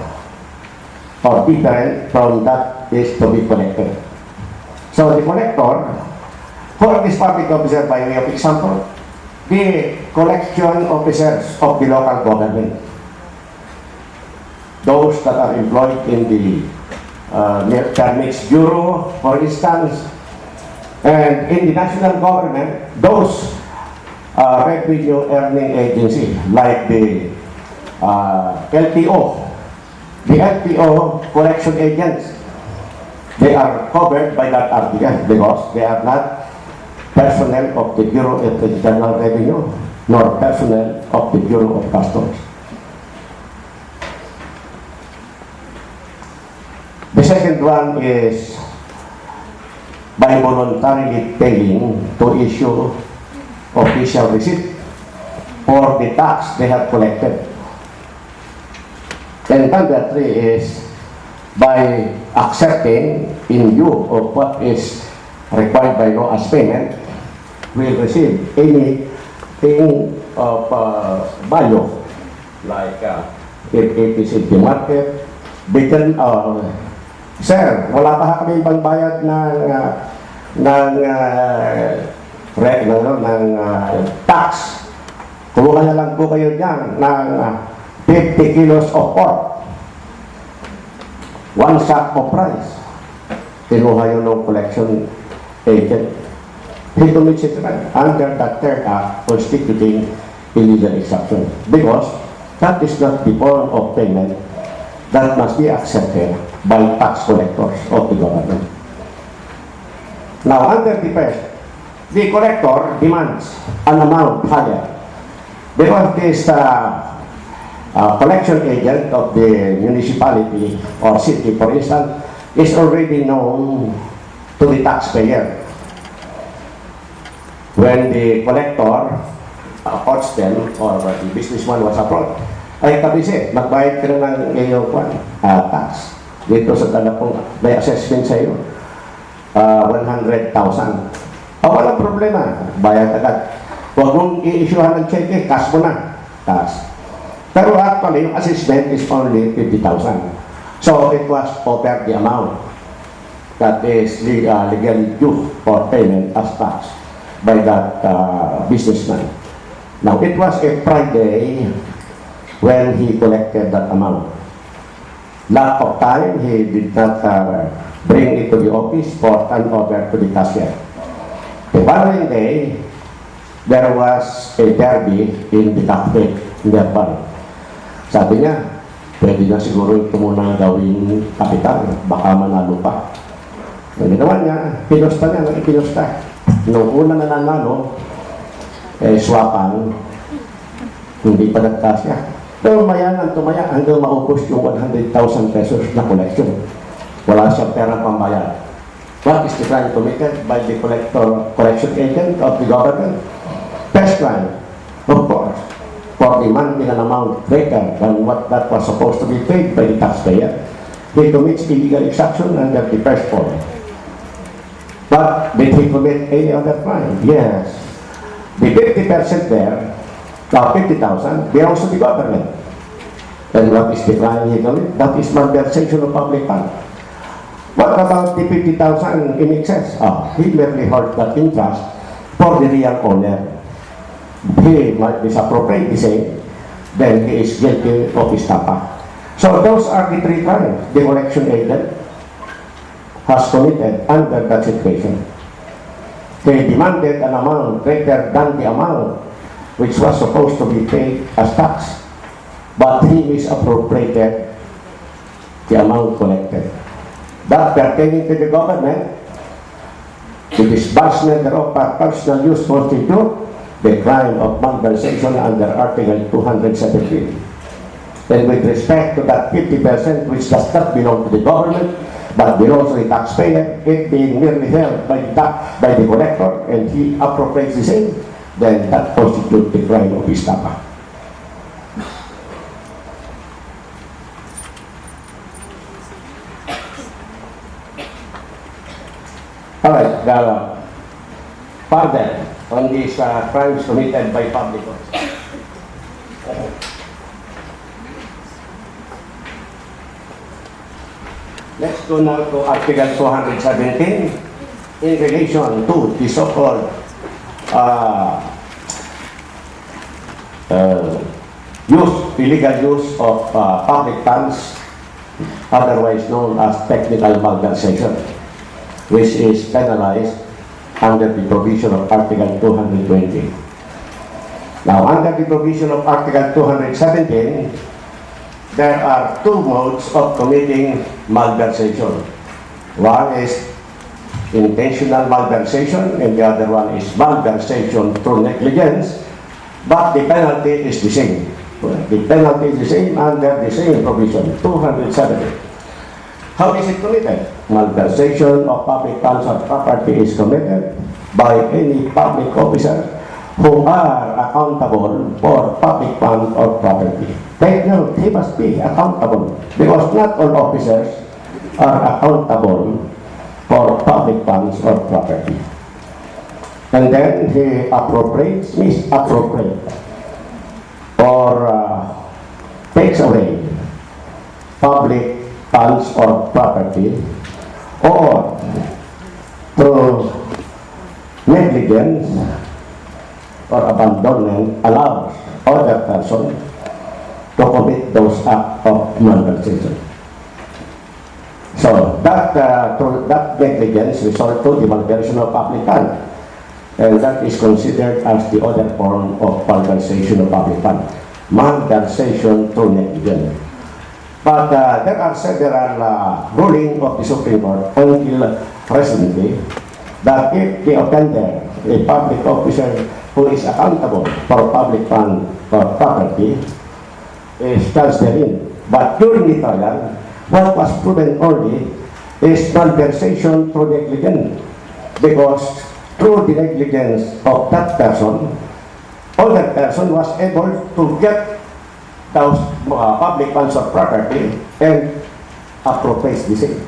or different from that is to be collected. So the collector, for this public officer by way of example, the collection officers of the local government, those that are employed in the Permits Bureau, for instance, and in the national government, those revenue earning agency like the LTO, the LTO collection agents, they are covered by that article because they are not personnel of the Bureau of Internal Revenue nor personnel of the Bureau of Customs. The second one is by voluntarily failing to issue official receipt for the tax they have collected. And number three is by accepting in lieu of what is required by law as payment, will receive anything of value like if it is in the market, bitten, sir, wala pa kami pangbayad ng tax. Kumuha na lang po kayo dyan ng 50 kilos of pork. One sack of rice. Kinuha yun ng collection agent. He commits it under that third act constituting illegal exception. Because that is not the form of payment that must be accepted by tax collectors of the government. Now, under the first, the collector demands an amount higher because this collection agent of the municipality or city, for instance, is already known to the taxpayer. When the collector approached them or the businessman was approached, ay kabisi, magbayad ka na ng iyong tax. Dito sa talapong may assessment sa iyo, 100,000. Walang problema, bayad agad. Huwag mong i-issuehan ng cheque, cash mo na. Cash. Pero actually, yung assessment is only 50,000. So it was over the amount that is legally due for payment as tax by that businessman. Now, it was a Friday when he collected that amount. Lack of time, he did not bring it to the office for turnover to the cashier. The following day, there was a derby in the cafe nearby. Sabi niya, pwede na siguro ito muna gawing kapital, baka manalo pa. Ang ginawa niya, pinusta niya, ipinusta. Noong una na nanalo, swapan, hindi pa nagkasya. Tumaya hanggang maubos yung 100,000 pesos na collection. Wala siyang perang pambayad. What is the crime committed by the collection agent of the government? First crime, of course, for demanding an amount greater than what that was supposed to be paid by the taxpayer. He commits illegal exaction under the first form. But did he commit any other crime? Yes. The 50% there, 50,000, belongs to the government. And what is the crime he committed? That is malversation of public funds. What about the 50,000 in excess? He merely held that interest for the real owner. He might misappropriate the same, then he is guilty of estafa. So those are the three crimes the collection agent has committed under that situation. He demanded an amount greater than the amount which was supposed to be paid as tax, but he misappropriated the amount collected. That pertaining to the government, the disbursement thereof for personal use constitute the crime of malversation under Article 217. And with respect to that 50% which does not belong to the government, but belongs to the taxpayer, it being merely held by the collector, and he appropriates the same, then that constitutes the crime of estafa. All right, further on these crimes committed by public officers. Let's go now to Article 217 in relation to the so-called illegal use of public funds, otherwise known as technical malversation, which is penalized under the provision of Article 220. Now, under the provision of Article 217, there are two modes of committing malversation. One is intentional malversation, and the other one is malversation through negligence, but the penalty is the same. The penalty is the same under the same provision, 270. How is it committed? Malversation of public funds or property is committed by any public officer who are accountable for public funds or property. Take note, he must be accountable, because not all officers are accountable for public funds or property. And then he appropriates, misappropriates, or takes away public funds or property, or through negligence or abandonment allows other person to commit those acts of malversation. So that negligence results to the malversation of public fund, and that is considered as the other form of malversation of public fund, malversation through negligence. But there are several rulings of the Supreme Court until recently that if the offender, a public officer who is accountable for public fund or property, is charged therein. But during the trial, what was proven only is malversation through negligence, because through the negligence of that person, other person was able to get those public funds or property and appropriate the same.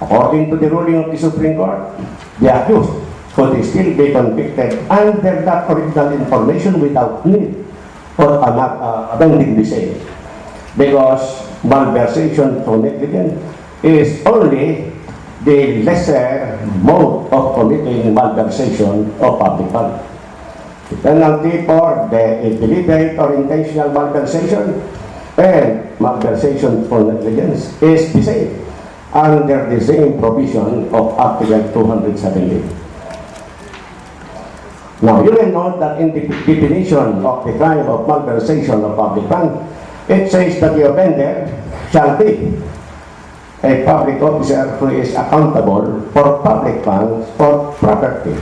According to the ruling of the Supreme Court, the accused could still be convicted under that original information without need for amending the same, because malversation through negligence is only the lesser mode of committing malversation of public funds. The penalty for the deliberate or intentional malversation and malversation for negligence is the same under the same provision of Article 217. Now, you will note that in the definition of the crime of malversation of public funds, it says that the offender shall be a public officer who is accountable for public funds or property.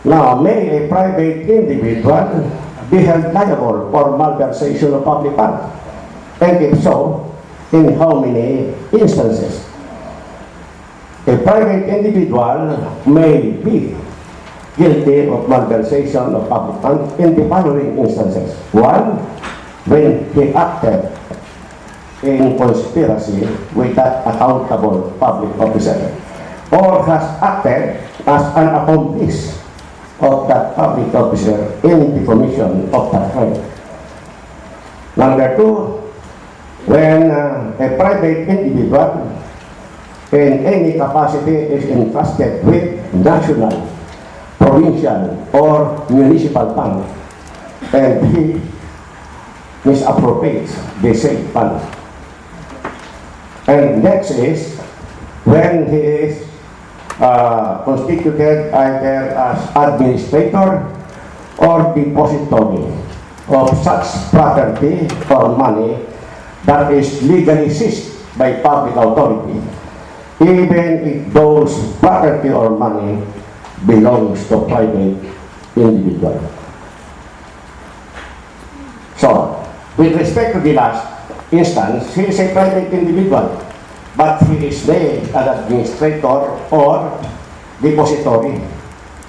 Now, may a private individual be held liable for malversation of public funds? And if so, in how many instances? a private individual may be guilty of malversation of public funds in the following instances. One, when he acted in conspiracy with that accountable public officer, or has acted as an accomplice of that public officer in the commission of that crime. Number two, when a private individual in any capacity is entrusted with national, provincial, or municipal fund, and he misappropriates the same fund. And next is when he is constituted either as administrator or depository of such property or money that is legally seized by public authority, even if those property or money belongs to private individual. So, with respect to the last instance, he is a private individual, but he is made an administrator or depository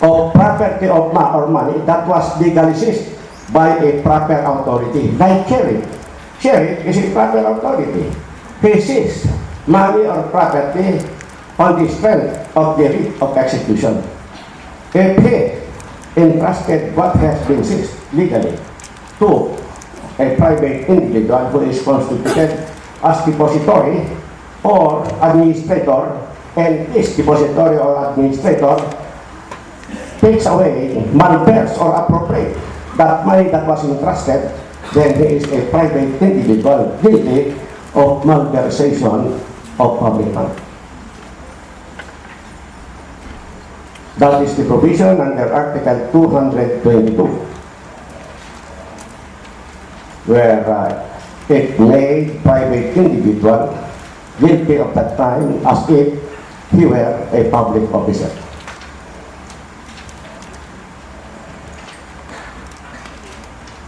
of property or money that was legally seized by a proper authority, like Quirie. Quirie is a proper authority. He seized money or property on the strength of the writ of execution. If he entrusted what has been seized legally to a private individual who is constituted as depository or administrator, and this depository or administrator takes away, malverse or appropriate that money that was entrusted, then he is a private individual guilty of malversation of public funds. That is the provision under Article 222, where it made private individual guilty of that crime as if he were a public officer.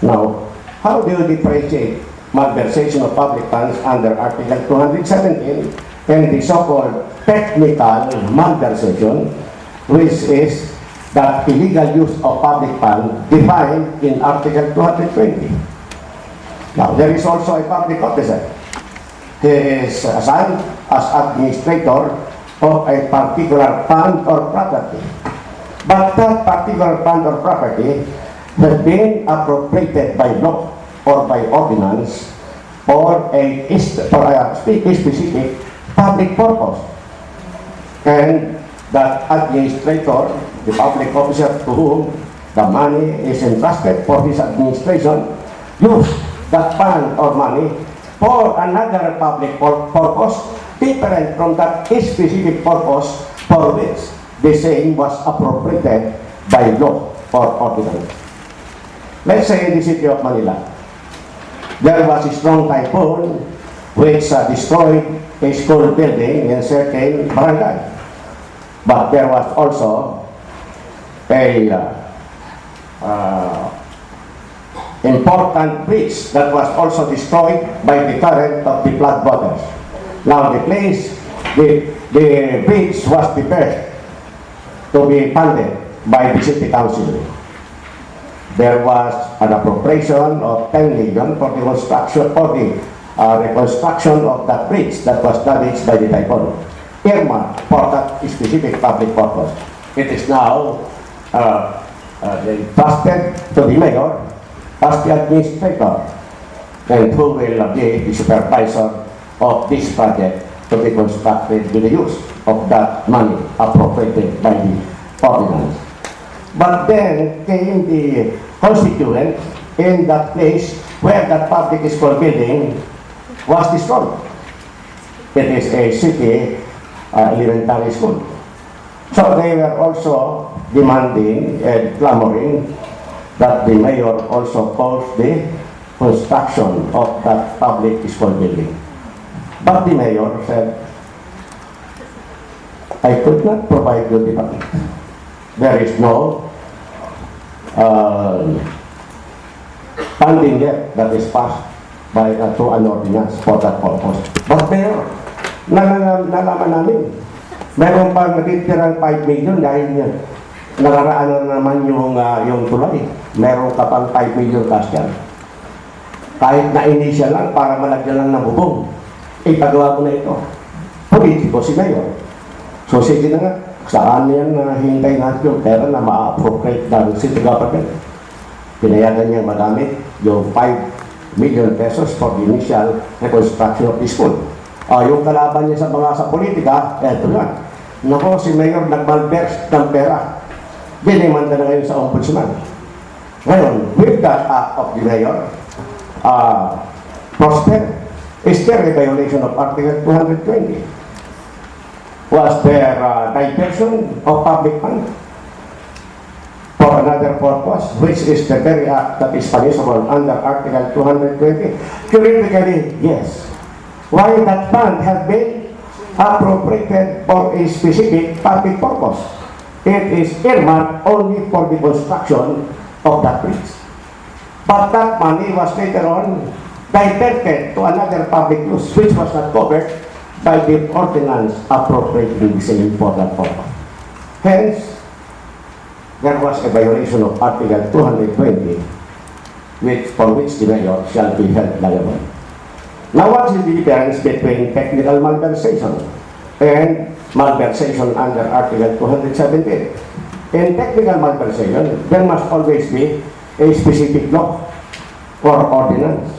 Now, how do you differentiate malversation of public funds under Article 217 and the so-called technical malversation, which is the illegal use of public funds defined in Article 220? Now, there is also a public officer. He is assigned as administrator of a particular fund or property. But that particular fund or property has been appropriated by law or by ordinance for a specific public purpose. And that administrator, the public officer to whom the money is entrusted for his administration, use that fund or money for another public purpose different from that specific purpose for which the same was appropriated by law or ordinance. Let's say in the city of Manila, there was a strong typhoon which destroyed a school building in a certain barangay. But there was also a important bridge that was also destroyed by the current of the flood waters. Now the bridge was prepared to be funded by the city council. There was an appropriation of 10 million for the construction reconstruction of that bridge that was damaged by the typhoon, earmarked for that specific public purpose. It is now trusted to the mayor as the administrator, and who will be the supervisor of this project to be constructed with the use of that money appropriated by the ordinance. But then came the constituent in that place where that public school building was destroyed. It is a city elementary school. So they were also demanding and clamoring that the mayor also calls the construction of that public school building. But the mayor said, I could not provide you the money. There is no funding yet that is passed by to an ordinance for that purpose. But mayor, nalaman namin Meron pang natitirang 5 million dahil nakaraan na naman yung tulay. Meron ka pang 5 million cash yan. Kahit na initial lang para malagyan lang ng bubong, ipagawa ko na ito. Politiko si Mayor. So sige na nga, saan yan na hintay natin yung pera na ma-appropriate ng city government. Pinayagan niya magamit yung 5 million pesos for the initial reconstruction of the school. Yung kalaban niya sa politika, eto yan. Nako, si Mayor nagmalverse ng pera. Dinimanda na ngayon sa ombudsman. Ngayon, with that act of the Mayor, prosper, is there a violation of Article 220? Was there diversion of public funds for another purpose, which is the very act that is punishable under Article 220? Theoretically, yes. Why that fund has been appropriated for a specific public purpose? It is earmarked only for the construction of that bridge. But that money was later on diverted to another public use, which was not covered by the ordinance appropriating the same for that purpose. Hence, there was a violation of Article 220, for which the Mayor shall be held liable. Now, what is the difference between technical malversation and malversation under Article 217? In technical malversation, there must always be a specific law or ordinance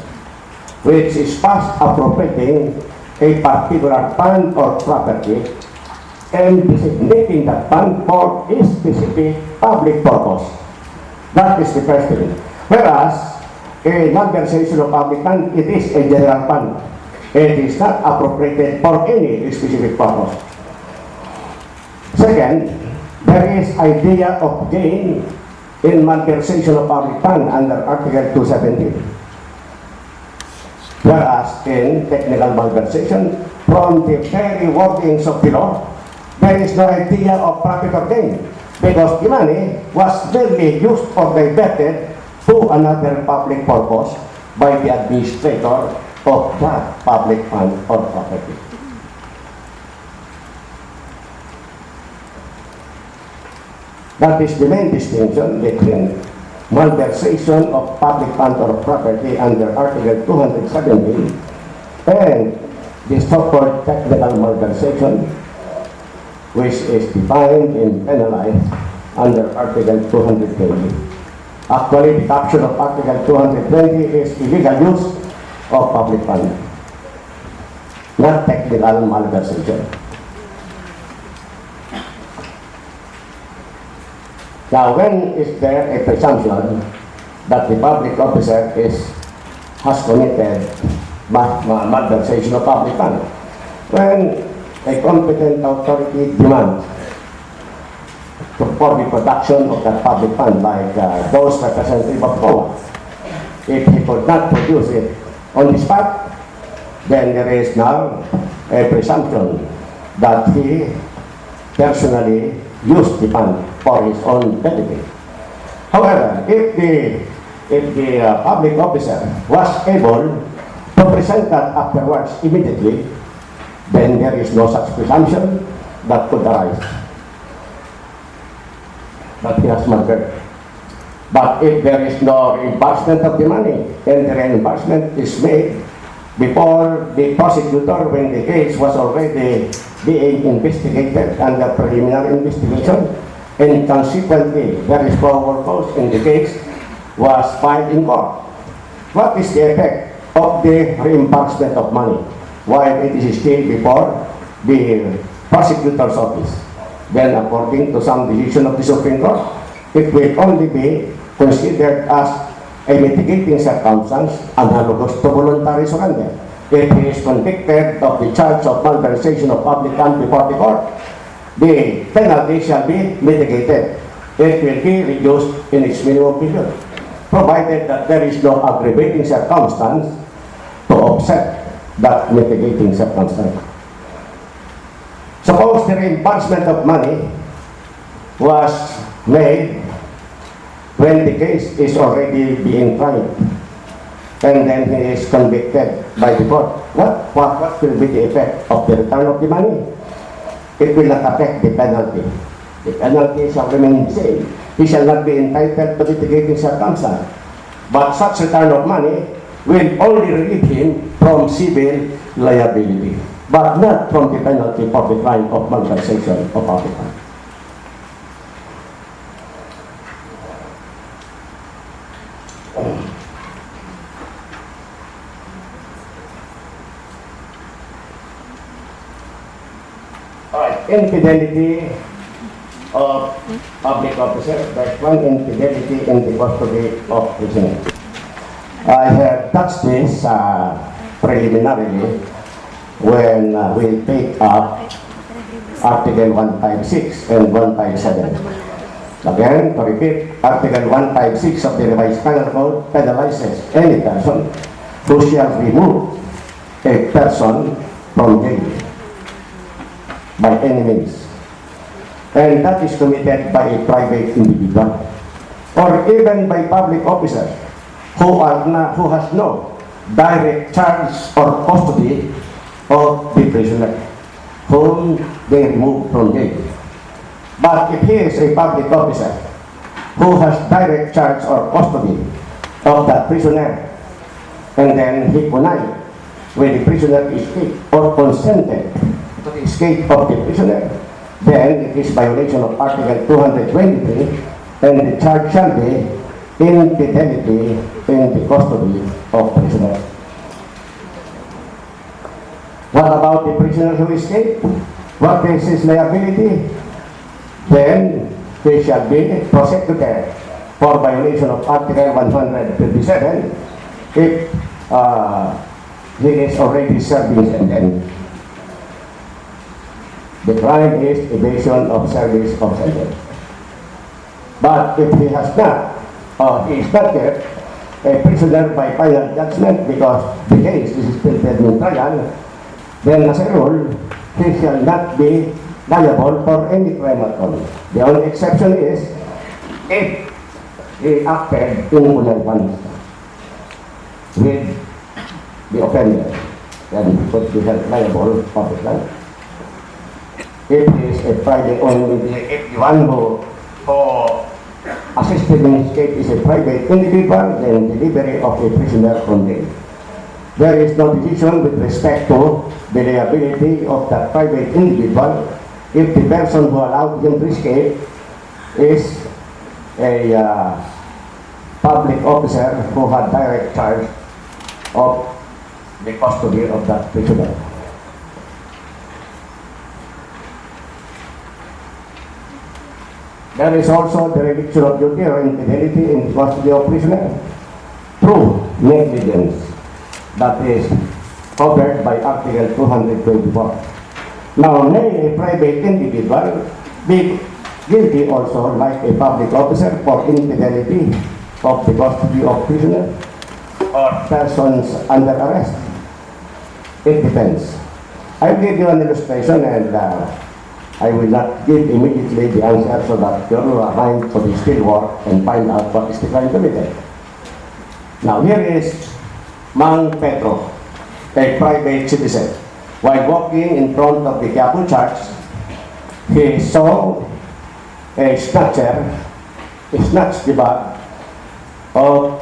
which is passed appropriating a particular fund or property and designating that fund for a specific public purpose. That is the first thing. Whereas, a malversation of public fund, it is a general fund. It is not appropriated for any specific purpose. Second, there is idea of gain in malversation of public fund under Article 217. Whereas in technical malversation, from the very workings of the law, there is no idea of profit or gain because the money was merely used or diverted to another public purpose by the administrator of that public fund or property. That is the main distinction between malversation of public fund or property under Article 217 and the so-called technical malversation, which is defined and penalized under Article 220. Actually, the caption of Article 220 is illegal use of public fund, not technical malversation. Now, when is there a presumption that the public officer has committed malversation of public fund? When a competent authority demands for the production of that public fund, like those representative of COA, if he could not produce it on the spot, then there is now a presumption that he personally used the fund for his own benefit. However, if the public officer was able to present that afterwards immediately, then there is no such presumption that could arise that he has murdered. But if there is no reimbursement of the money, and the reimbursement is made before the prosecutor, when the case was already being investigated under preliminary investigation, and consequently there is probable cause in the case was filed in court. What is the effect of the reimbursement of money while it is still before the prosecutor's office? Then, according to some decision of the Supreme Court, it will only be considered as a mitigating circumstance analogous to voluntary surrender. If he is convicted of the charge of malversation of public fund before the court, the penalty shall be mitigated. It will be reduced in its minimum period, provided that there is no aggravating circumstance to offset that mitigating circumstance. Suppose the reimbursement of money was made when the case is already being tried, and then he is convicted by the court. What will be the effect of the return of the money? it will not affect the penalty. The penalty shall remain the same. He shall not be entitled to mitigating circumstance. But such return of money will only relieve him from civil liability, but not from the penalty for the crime of malversation of public funds. Infidelity of public officer, that's one infidelity in the custody of prisoner. I have touched this preliminarily when we take up Article 156 and 157. Again, to repeat, Article 156 of the Revised Penal Code penalizes any person who shall remove a person from jail by any means, and that is committed by a private individual or even by public officers who has no direct charge or custody of the prisoner whom they remove from jail. But if he is a public officer who has direct charge or custody of that prisoner, and then he connived when the prisoner escaped or consented to the escape of the prisoner, then it is violation of Article 223, and the charge shall be infidelity in the custody of prisoner. What about the prisoner who escaped? What is his liability? Then he shall be prosecuted for violation of Article 157 if he is already serving sentence. The crime is evasion of service of sentence. But if he has not, or he is not yet a prisoner by final judgment because the case is still pending trial, then as a rule, he shall not be liable for any crime at all. The only exception is if he acted in connivance with the offender, then he could be held liable for the crime. If he is a private, if the one who assisted in escape is a private individual, then delivery of a prisoner from jail. There is no decision with respect to the liability of that private individual if the person who allowed him to escape is a public officer who had direct charge of the custody of that prisoner. There is also the reduction of duty or infidelity in the custody of prisoner through negligence that is covered by Article 224. Now, may a private individual be guilty also like a public officer for infidelity of the custody of prisoner or persons under arrest? It depends. I'll give you an illustration, and I will not give immediately the answer so that your mind could still work and find out what is the crime committed. Now, here is Mang Pedro, a private citizen. While walking in front of the Quiapo Church, he saw a snatcher snatch the bag of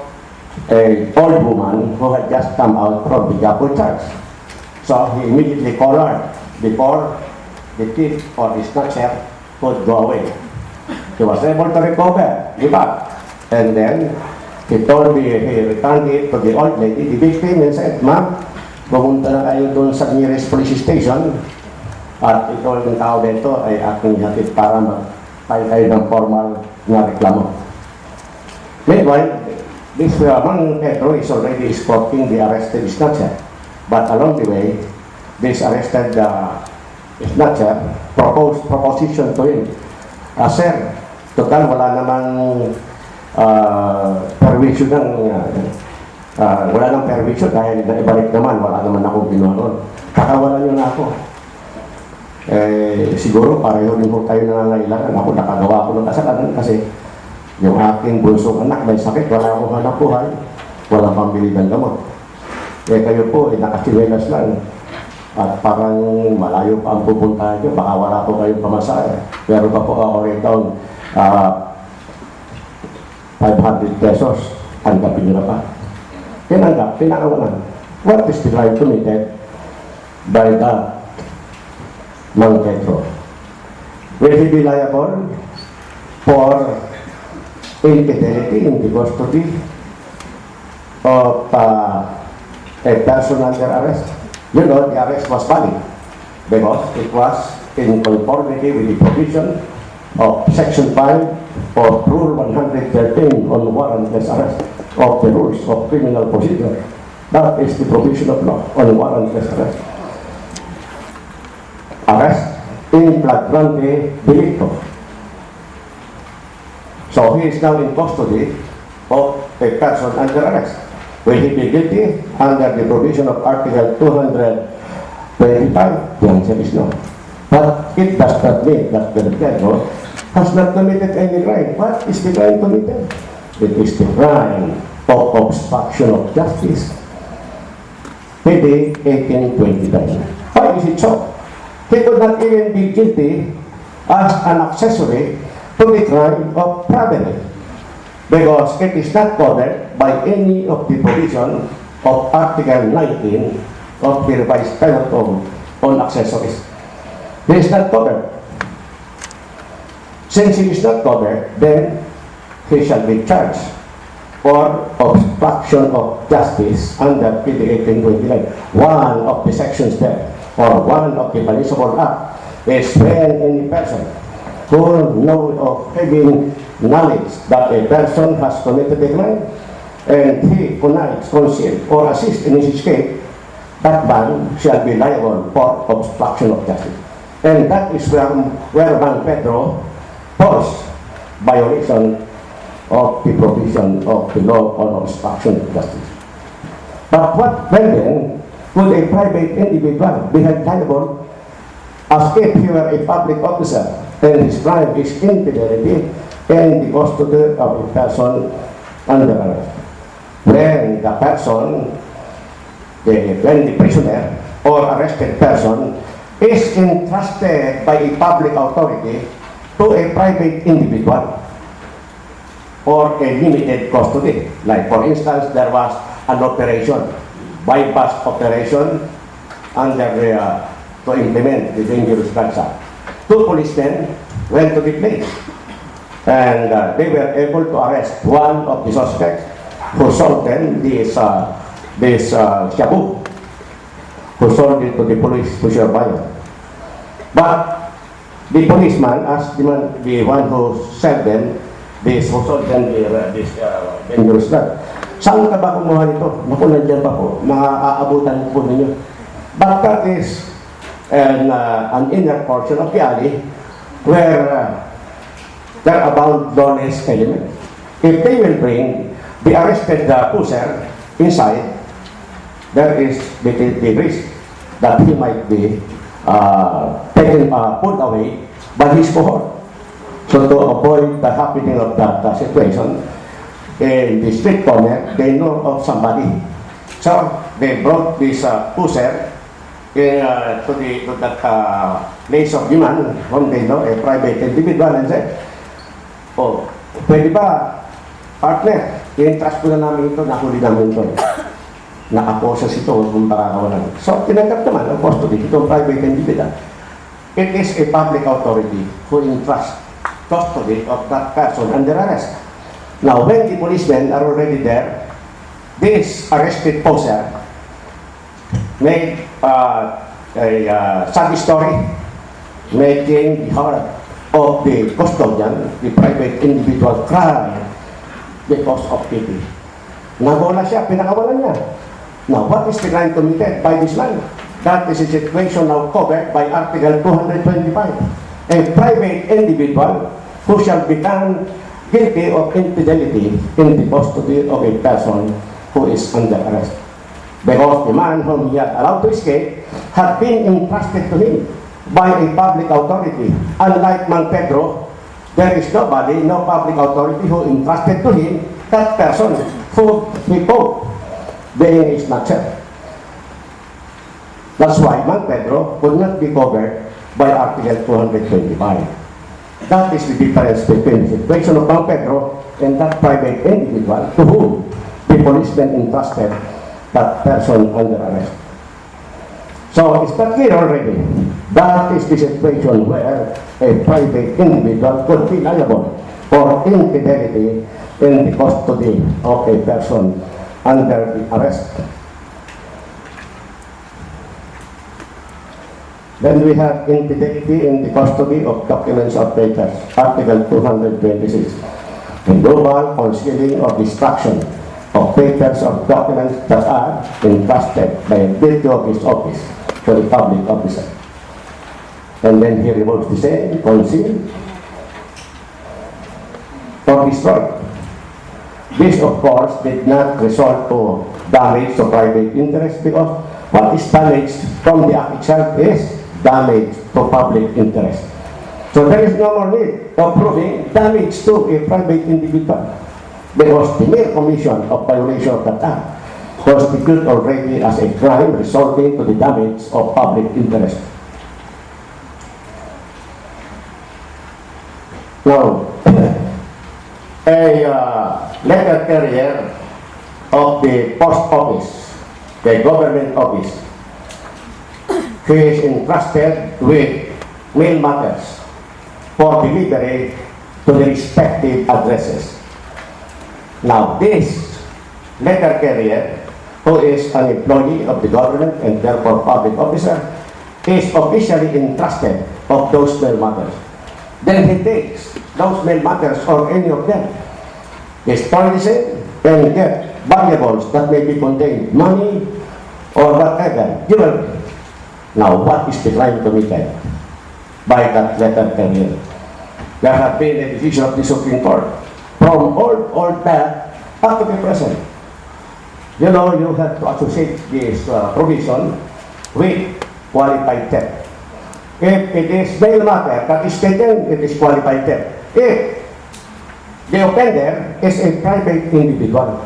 an old woman who had just come out from the Quiapo Church. So he immediately collared before the thief or the snatcher could go away. He was able to recover the bag, and then he returned it to the old lady, the victim, and said, "Ma'am, pumunta na kayo doon sa nearest police station at ito yung tao dito ay aking hatid para mag-file kayo ng formal na reklamo." Meanwhile, this Mang Pedro is already escorting the arrested snatcher, but along the way, this arrested snatcher proposition to him, "Sir, total wala namang permission ng wala nang permission dahil naibalik naman, wala naman akong ginawa nun. Kakawalan nyo na ako. Siguro pareho din po tayo nangangailangan. Ako nakagawa ko ng kasalanan kasi yung aking bunsong anak may sakit, wala akong hanap buhay, walang pambili ng gamot. Kayo po, nakasiwelas lang. At parang malayo pa ang pupuntahan nyo, baka wala po kayong pamasahe. Pero pa po ako rito, 500 pesos, tanggapin nyo na pa. Tinanggap, pinakawalan. What is the crime committed by the Mang Pedro? Will he be liable for infidelity in the custody of a person under arrest? You know, the arrest was valid because it was in conformity with the provision of Section 5 of Rule 113 on warrantless arrest of the rules of criminal procedure. That is the provision of law on warrantless arrest. Arrest in flagrante delicto. So he is now in custody of a person under arrest. Will he be guilty under the provision of Article 225? The answer is no. But it does not mean that the Pedro has not committed any crime. What is the crime committed? It is the crime of obstruction of justice. PD 1829. Why is it so? He could not even be guilty as an accessory to the crime of bribery, because it is not covered by any of the provision of Article 19 of the revised penal code on accessories. He is not covered. Since he is not covered, then he shall be charged for obstruction of justice under PD 1829. One of the sections there, or one of the punishable act, is when any person who knows of having knowledge that a person has committed a crime and he connives, conceals, or assists in his escape, that man shall be liable for obstruction of justice. And that is where Mang Pedro falls violation of the provision of the law on obstruction of justice. But when then would a private individual be held liable as if he were a public officer and his crime is infidelity and the custody of a person under arrest? When the person, when the prisoner or arrested person is entrusted by a public authority to a private individual or a limited custody. Like for instance, there was an operation, bypass operation under to implement the dangerous drugs act. Two policemen went to the place and they were able to arrest one of the suspects who sold them this shabu, who sold it to the police pusher buyer. But the policeman asked the one who sold them this dangerous drug, saan ka ba kumuha nito? Naku, nandiyan pa po, maaabutan po ninyo. But that is an inner portion of the alley where there abound lawless elements. If they will bring the arrested pusher inside, there is the risk that he might be pulled away by his cohort. So to avoid the happening of that situation, in the street corner, they know of somebody. So they brought this pusher to that place of human, whom they know, a private individual, and said, oh, pwede ba, partner, i-entrust ko na namin ito, nahuli namin ito. Nakaposas ito, kung pakakawalan. So tinanggap naman ang custody, itong private individual. It is a public authority who entrusts custody of that person under arrest. Now, when the policemen are already there, this arrested poser made a sad story, making the heart of the custodian, the private individual, cry because of pity. Nagola siya, pinakawalan niya. Now, what is the crime committed by this man? That is a situation now covered by Article 225. A private individual who shall become guilty of infidelity in the custody of a person who is under arrest. Because the man whom he had allowed to escape had been entrusted to him by a public authority. Unlike Mang Pedro, there is nobody, no public authority who entrusted to him that person who he called being his snatcher. That's why Mang Pedro could not be covered by Article 225. That is the difference between the situation of Mang Pedro and that private individual to whom the policeman entrusted that person under arrest. So it's not clear already. That is the situation where a private individual could be liable for infidelity in the custody of a person under the arrest. Then we have infidelity in the custody of documents or papers, Article 226. The global concealing or destruction of papers or documents that are entrusted by a duty of his office to the public officer. And then he removes the same, conceal, or destroy. This, of course, did not result to damage to private interest because what is damage from the act itself is damage to public interest. So there is no more need of proving damage to a private individual because the mere commission of violation of that act constitutes already as a crime resulting to the damage of public interest. Now, a letter carrier of the post office, the government office, who is entrusted with mail matters for delivery to the respective addresses. Now, this letter carrier, who is an employee of the government and therefore public officer, is officially entrusted of those mail matters. Then he takes those mail matters or any of them, destroys it, and get valuables that may be contained, money or whatever, jewelry. Now, what is the crime committed by that letter carrier? There have been a decision of the Supreme Court from old back up to the present. You know, you have to associate this provision with qualified theft. If it is mail matter that is taken, it is qualified theft. If the offender is a private individual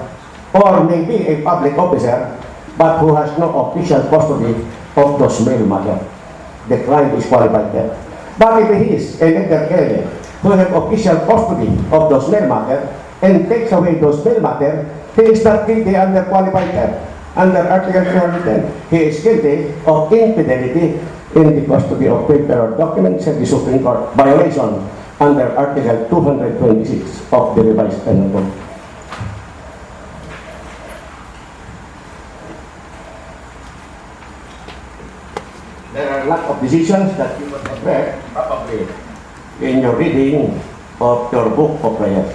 or maybe a public officer but who has no official custody of those mail matter, the crime is qualified theft. But if he is a letter carrier who has official custody of those mail matter and takes away those mail matter, he is not guilty under qualified theft. Under Article 310, he is guilty of infidelity in the custody of paper or documents at the Supreme Court, violation under Article 226 of the revised penal code. There are a lot of decisions that you must have read, probably, in your reading of your book of prayers,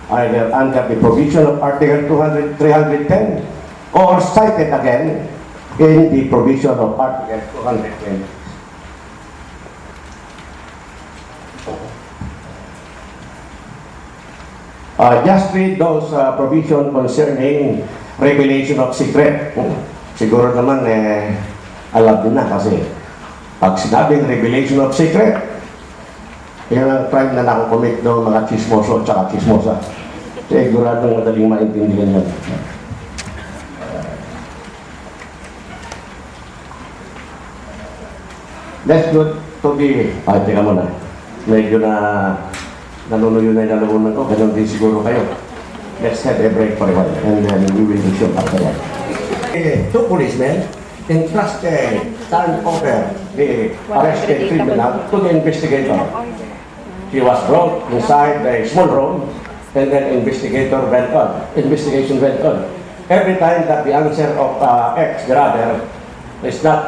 either under the provision of Article 310 or cited again in the provision of Article 220. Just read those provisions concerning revelation of secret. Siguro naman alam din na kasi pag sinabing revelation of secret, yan ang crime na nakukomit ng mga chismoso at saka chismosa. Siguradong madaling maintindihan yan. Let's go to the... teka muna. Medyo na nanunuyo na yung lalamunan ko. Ganun din siguro kayo. Let's have a break for a while and then we will resume after that. Two policemen entrusted, turned over the arrested criminal to the investigator. He was brought inside the small room and then investigation went on. Every time that the answer of X, the other, is not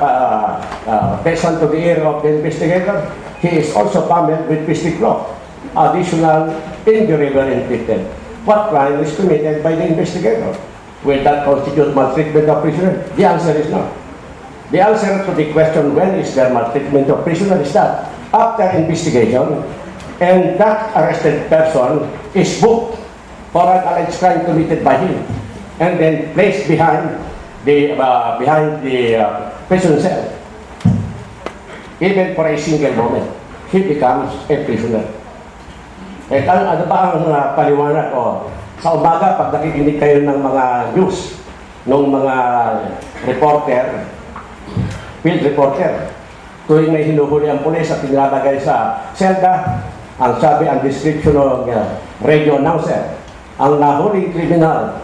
pleasant to the ear of the investigator, he is also pummeled with fistic blow. Additional injury were inflicted. What crime is committed by the investigator? Will that constitute maltreatment of prisoner? The answer is no. The answer to the question, when is there maltreatment of prisoner, is that after investigation and that arrested person is booked for an alleged crime committed by him and then placed behind the prison cell. Even for a single moment, he becomes a prisoner. Eh, ano ba ang paliwanag? Sa umaga, pag nakikinig kayo ng mga news, ng mga reporter, field reporter. Tuwing may hinuhuli ang pulis at nilalagay sa selda, ang sabi ang description ng radio announcer, ang nahuling kriminal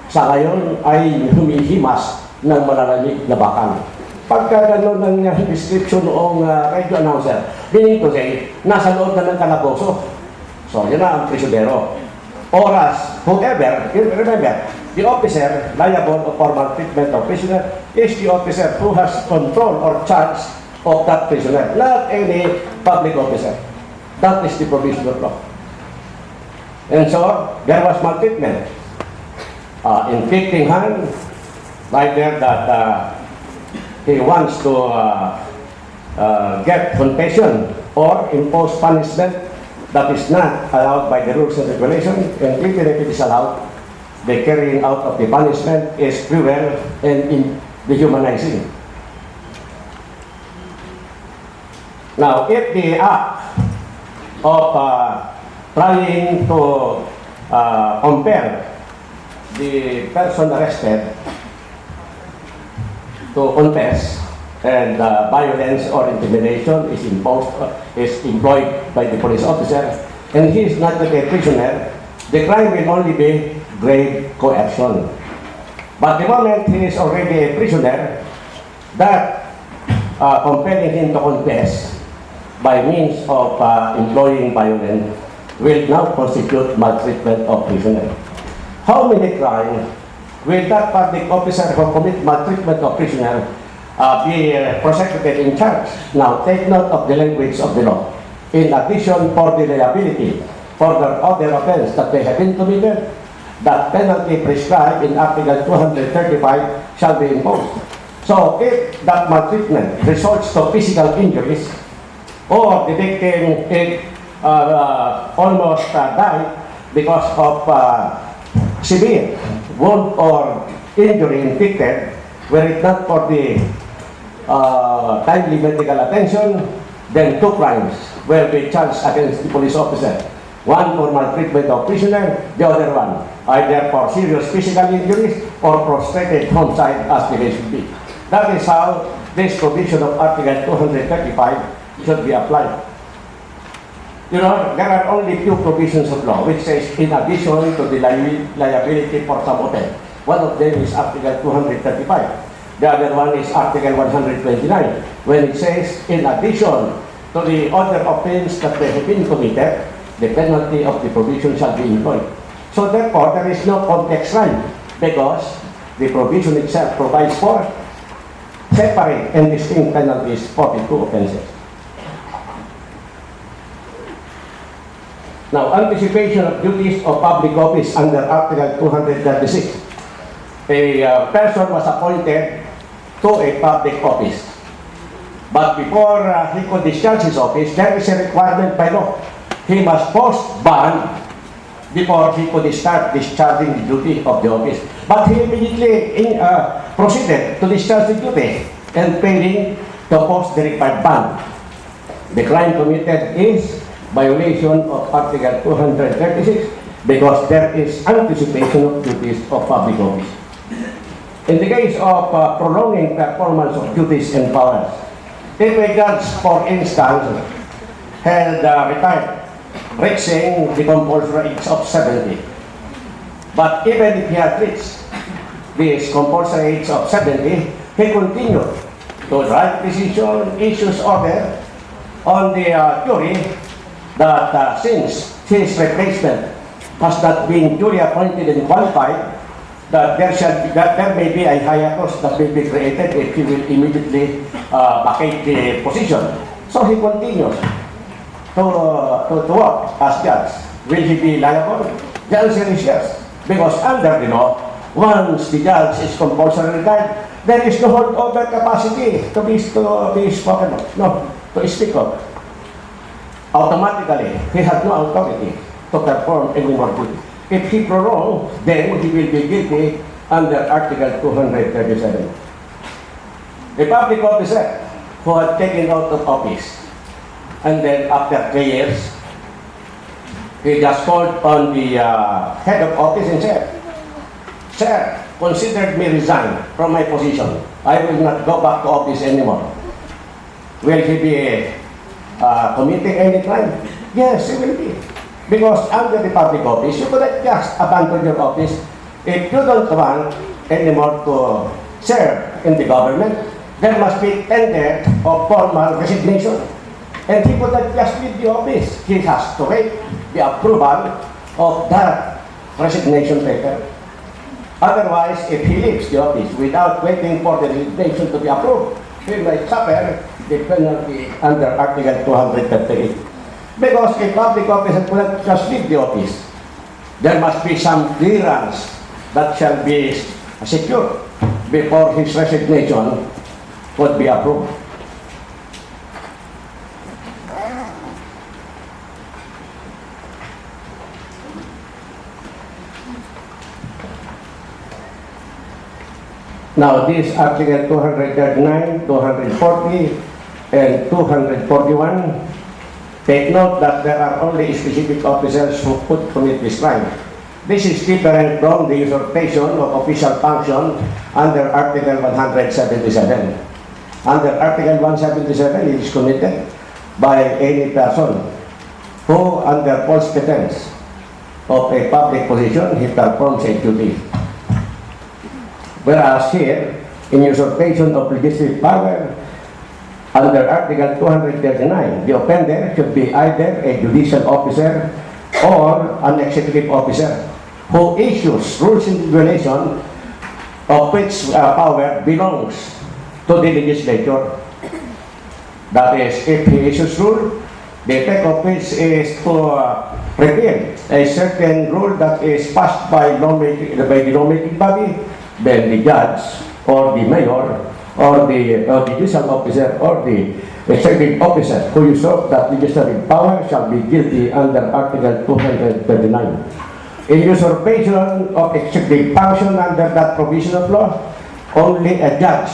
sa ngayon ay humihimas ng malalamig na bakal. Pagka gano'n ng description ng radio announcer, meaning to say, nasa loob na ng kalaboso. So, yun na ang prisionero. Oras, whoever, remember, the officer liable of formal treatment of prisoner is the officer who has control or charge of that prisoner, not any public officer. That is the provision of law. And so, there was maltreatment. Inflicting harm, either that he wants to get confession or impose punishment that is not allowed by the rules and regulations, and even if it is allowed, the carrying out of the punishment is cruel and dehumanizing. Now, if the act of trying to compel the person arrested to confess and violence or intimidation is employed by the police officer, and he is not yet a prisoner, the crime will only be grave coercion. But the moment he is already a prisoner, that compelling him to confess by means of employing violence will now constitute maltreatment of prisoner. How many crimes will that public officer who commit maltreatment of prisoner be prosecuted in charge? Now, take note of the language of the law. In addition, for the liability for the other offense that they have been committed, that penalty prescribed in Article 235 shall be imposed. So, if that maltreatment results to physical injuries, or the victim almost died because of severe wound or injury inflicted, were it not for the timely medical attention, then 2 crimes will be charged against the police officer. One for maltreatment of prisoner, the other one either for serious physical injuries or prostrated homicide, as the case should be. That is how this provision of Article 235 should be applied. You know, there are only few provisions of law which says in addition to the liability for some offense. One of them is Article 235. The other one is Article 129, when it says in addition to the other offense that they have been committed, the penalty of the provision shall be employed. So therefore, there is no context crime because the provision itself provides for separate and distinct penalties for the 2 offenses. Now, anticipation of duties of public office under Article 236. A person was appointed to a public office. But before he could discharge his office, there is a requirement by law. He must post bond before he could start discharging the duty of the office. But he immediately proceeded to discharge the duty and failing to post the required bond. The crime committed is violation of Article 236 because there is anticipation of duties of public office. In the case of prolonging performance of duties and powers, if a judge, for instance, had retired, reaching the compulsory age of 70, but even if he had reached this compulsory age of 70, he continued to write decision, issues order on the theory that since his replacement has not been duly appointed and qualified, that there may be a hiatus that will be created if he will immediately vacate the position. So he continues to work as judge. Will he be liable? The answer is yes, because under the law, once the judge is compulsory retired, there is no holdover capacity to be spoken of, no, to speak of. Automatically, he has no authority to perform any more duty. If he prolongs, then he will be guilty under Article 237. A public officer who had taken out of office, and then after 3 years, he just called on the head of office and said, "Sir, consider me resign from my position I will not go back to office anymore. Will he be committing any crime? Yes, he will be. Because under the public office, you cannot just abandon your office if you don't want anymore to serve in the government. There must be tender of formal resignation. And he could not just leave the office. He has to wait the approval of that resignation paper. Otherwise, if he leaves the office without waiting for the resignation to be approved, he might suffer the penalty under Article 238. Because a public officer cannot just leave the office. There must be some clearance that shall be secured before his resignation could be approved. Now, this Article 239, 240, and 241, take note that there are only specific officers who could commit this crime. This is different from the usurpation of official function under Article 177. Under Article 177, it is committed by any person who, under false pretense of a public position, he performs a duty. Whereas here, in usurpation of legislative power, under Article 239, the offender should be either a judicial officer or an executive officer who issues rules and regulations of which power belongs to the legislature. That is, if he issues rule, the effect of which is to repeal a certain rule that is passed by the lawmaking body, then the judge or the mayor or the judicial officer or the executive officer who usurp that legislative power shall be guilty under Article 239. In usurpation of executive function under that provision of law, only a judge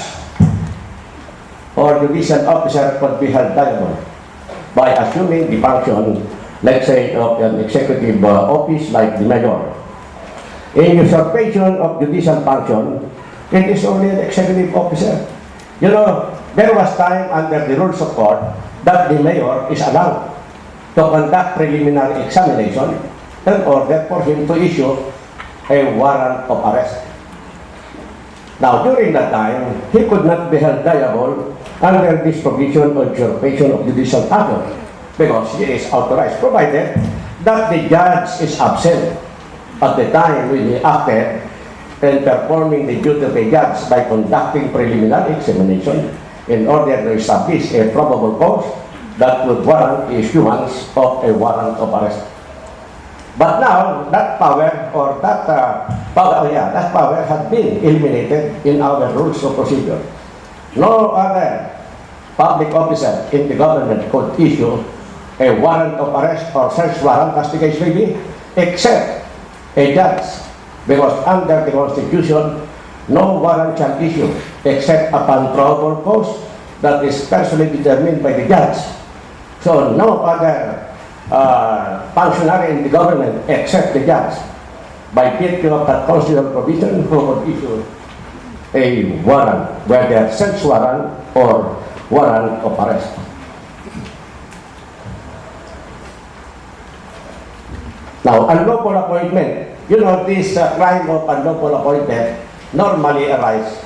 or judicial officer could be held liable by assuming the function, let's say, of an executive office like the mayor. In usurpation of judicial function, it is only an executive officer. You know, there was time under the rules of court that the mayor is allowed to conduct preliminary examination in order for him to issue a warrant of arrest. Now, during that time, he could not be held liable under this provision of usurpation of judicial function because he is authorized, provided that the judge is absent at the time when he acted in performing the duty of a judge by conducting preliminary examination in order to establish a probable cause that would warrant the issuance of a warrant of arrest. But now, that power or that power has been eliminated in our rules of procedure. No other public officer in the government could issue a warrant of arrest or search warrant, as the case may be, except a judge, because under the Constitution, no warrant shall issue except upon probable cause that is personally determined by the judge. So no other functionary in the government except the judge, by virtue of that constitutional provision, who would issue a warrant, whether search warrant or warrant of arrest. Now, unlawful appointment. You know, this crime of unlawful appointment normally arises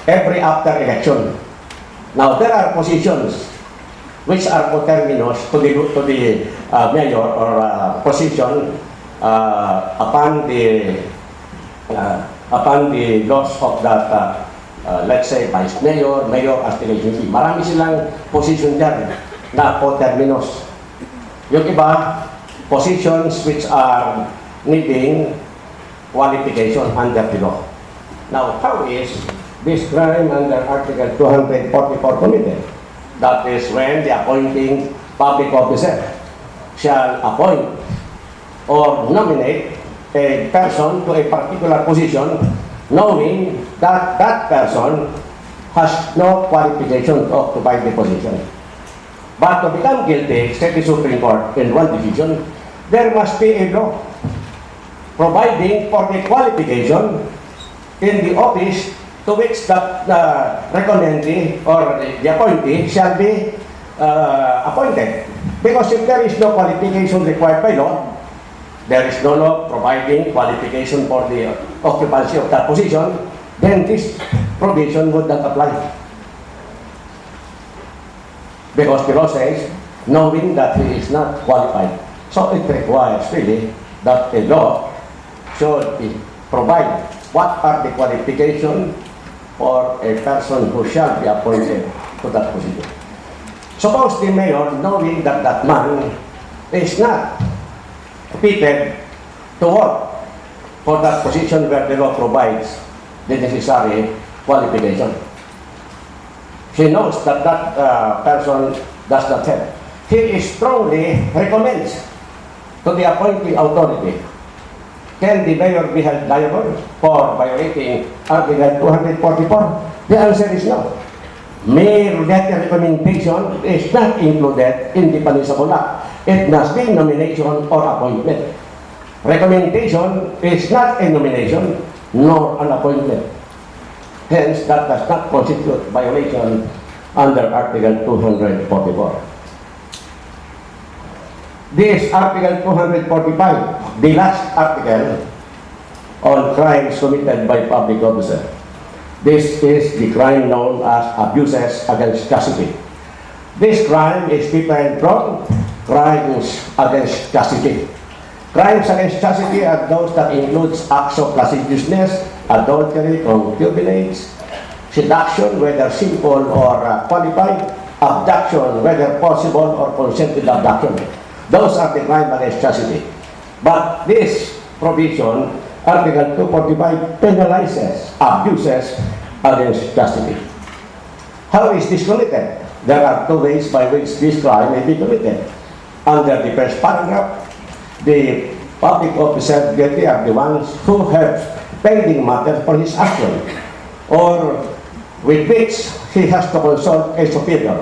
every after election. Now, there are positions which are coterminous to the mayor or position upon the loss of that, let's say, vice mayor, mayor, as the agency. Marami silang position dyan na coterminous. Yung iba, positions which are needing qualification under the law. Now, how is this crime under Article 244 committed? That is when the appointing public officer shall appoint or nominate a person to a particular position, knowing that that person has no qualification to occupy the position. But to become guilty, said the Supreme Court in one decision, there must be a law providing for the qualification in the office to which the recommendee or the appointee shall be appointed. Because if there is no qualification required by law, there is no law providing qualification for the occupancy of that position, then this provision would not apply. Because the law says, knowing that he is not qualified. So it requires really that the law should provide what are the qualifications for a person who shall be appointed to that position. Suppose the mayor, knowing that that man is not fitted to work for that position where the law provides the necessary qualification. She knows that that person does not have. He strongly recommends to the appointing authority. Can the mayor be held liable for violating Article 244? The answer is no. Mere letter recommendation is not included in the Punishable Act. It must be nomination or appointment. Recommendation is not a nomination nor an appointment. Hence, that does not constitute violation under Article 244. This Article 245, the last article on crimes committed by public officer. This is the crime known as abuses against chastity. This crime is different from crimes against chastity. Crimes against chastity are those that includes acts of lasciviousness, adultery, concubinage, seduction, whether simple or qualified, abduction, whether possible or consented abduction. Those are the crimes against chastity. But this provision, Article 245, penalizes abuses against chastity. How is this committed? There are two ways by which this crime may be committed. Under the first paragraph, the public officer guilty are the ones who have pending matter for his action, or with which he has to consult a superior,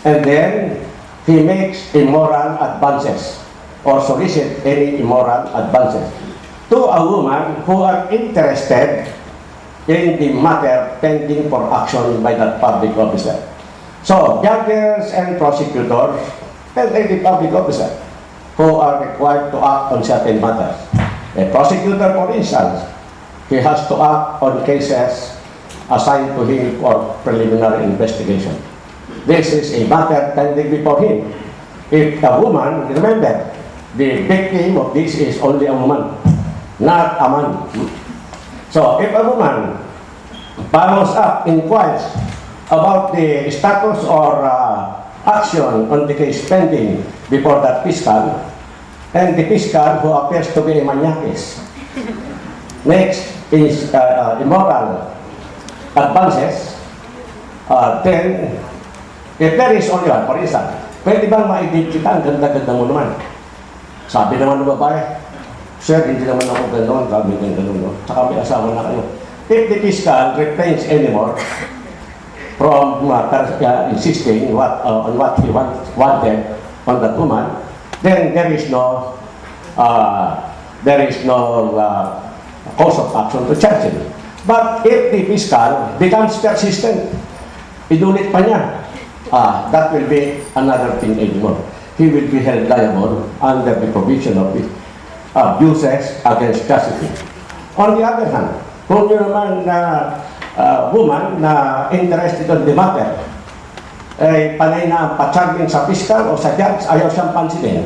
and then he makes immoral advances or solicit any immoral advances to a woman who are interested in the matter pending for action by that public officer. So, judges and prosecutors and the public officer who are required to act on certain matters. A prosecutor, for instance, he has to act on cases assigned to him for preliminary investigation. This is a matter pending before him. If a woman, remember, the victim of this is only a woman, not a man. So if a woman follows up, inquires about the status or action on the case pending before that fiscal, and the fiscal who appears to be a maniacs, next is immoral advances, then if there is only one, for instance, pwede bang ma-identify ang ganda-ganda mo naman? Sabi naman ng babae, sir, hindi naman ako gano'n, sabi ko gano'n, no? Tsaka may asawa na kayo. If the fiscal refrains anymore from insisting on what he wanted on that woman, then there is no cause of action to charge him. But if the fiscal becomes persistent, inulit pa niya, that will be another thing anymore. He will be held liable under the provision of the abuses against chastity. On the other hand, kung yun naman na woman na interested on the matter, ay panay na ang pa-charging sa fiscal o sa judge, ayaw siyang pansinin.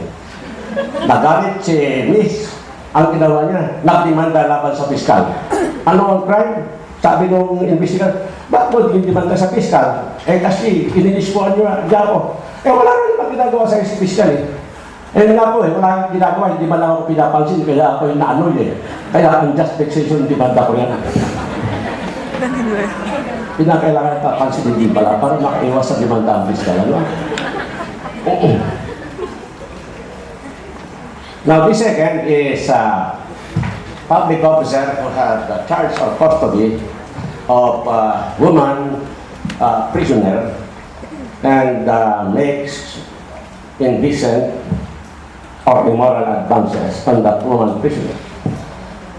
Nagalit si Miss, ang ginawa niya, nagdemanda laban sa fiscal. Ano ang crime? Sabi nung investigator, bakit mo dinidemanda sa fiscal? Eh kasi ininispuan niya ako. Eh wala rin naman ginagawa sa fiscal eh. Eh nga po wala ginagawa, hindi man lang ako pinapansin, kaya ako yung naanoy eh. Kaya ang just vexation demanda ko yan. Pinakailangan papansin hindi pala para makaiwas sa demanda ang fiscal. Ano? Now the second is public officer who has the charge or custody of woman prisoner and makes indecent or immoral advances on that woman prisoner.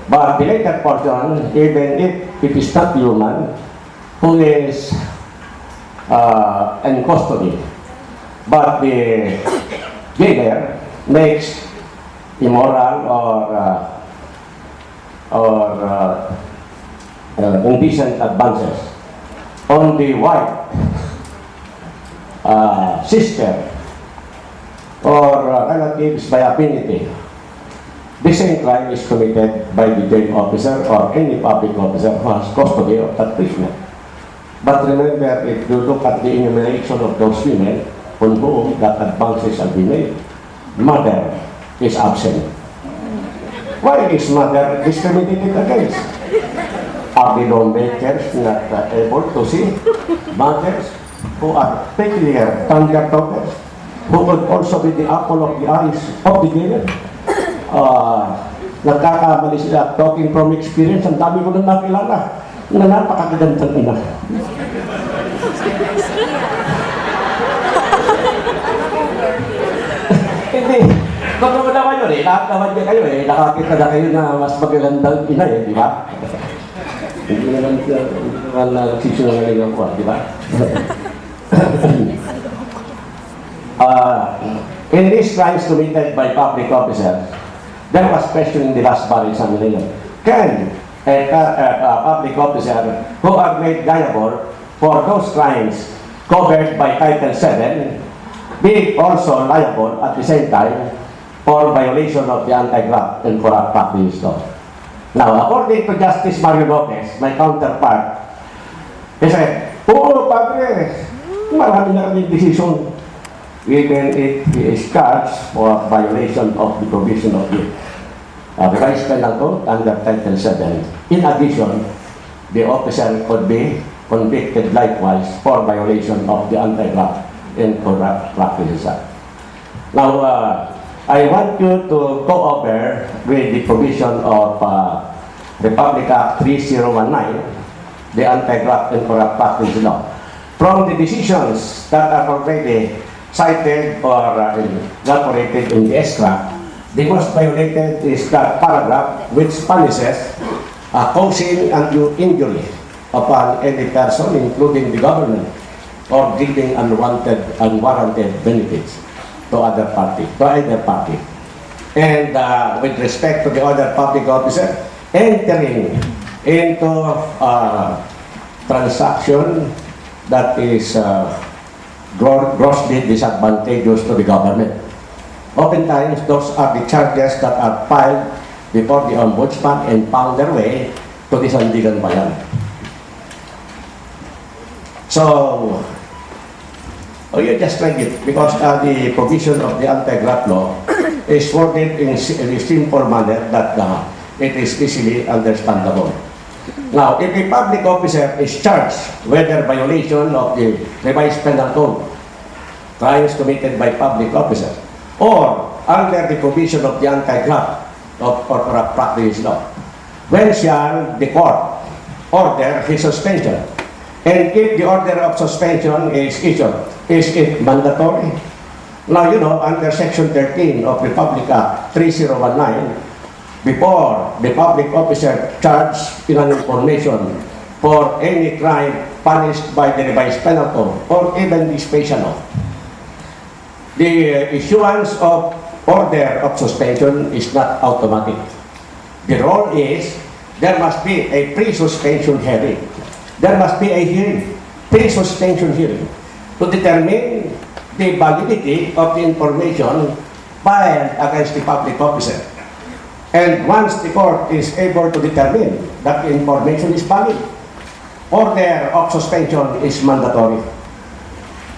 But the later portion, even if it is not human, who is in custody, but the jailer makes immoral or indecent advances on the wife, sister, or relatives by affinity, the same crime is committed by the jail officer or any public officer who has custody of that prisoner. But remember, if you look at the enumeration of those women on whom that advances have been made, mother is absent. Why is mother discriminated against? Are the lawmakers not able to see mothers who are peculiar thundertalkers, who could also be the apple of the eyes of the jailer? Nagkakamali sila, talking from experience, ang dami ko na nakilala na napakagandang ina. Hindi, kung naman yun lahat naman niya kayo nakakita na kayo na mas magagandang ina di ba? Hindi naman nagsisungaling ako, di ba? In these crimes committed by public officers, there was question in the last bar examination. Can a public officer who are made liable for those crimes covered by Title VII be also liable at the same time for violation of the Anti-Graft and Corrupt Practices Law? Now, according to Justice Mario Lopez, my counterpart, he said, Padre, marami na kaming decision. Even if he is charged for violation of the provision of the revised penal code under Title VII. In addition, the officer could be convicted likewise for violation of the Anti-Graft and Corrupt Practices Act. Now, I want you to go over with the provision of Republic Act 3019, the Anti-Graft and Corrupt Practices Law. From the decisions that are already cited or incorporated in the extract, the most violated is that paragraph which punishes causing undue injury upon any person, including the government, or giving unwarranted benefits to either party. And with respect to the other public officer, entering into transaction that is grossly disadvantageous to the government. Oftentimes, those are the charges that are filed before the Ombudsman and found their way to the Sandigan Bayan. So, you just like it, because the provision of the Anti-Graft Law is worded in a simple manner that it is easily understandable. Now, if a public officer is charged whether violation of the revised penal code, crimes committed by public officers, or under the provision of the Anti-Graft or Corrupt Practices Law, when shall the court order his suspension? And if the order of suspension is issued, is it mandatory? Now, you know, under Section 13 of Republic Act 3019, before the public officer charged in an information for any crime punished by the revised penal code or even the special law, the issuance of order of suspension is not automatic. The rule is there must be a pre-suspension hearing. There must be a hearing, pre-suspension hearing, to determine the validity of the information filed against the public officer. And once the court is able to determine that the information is valid, order of suspension is mandatory.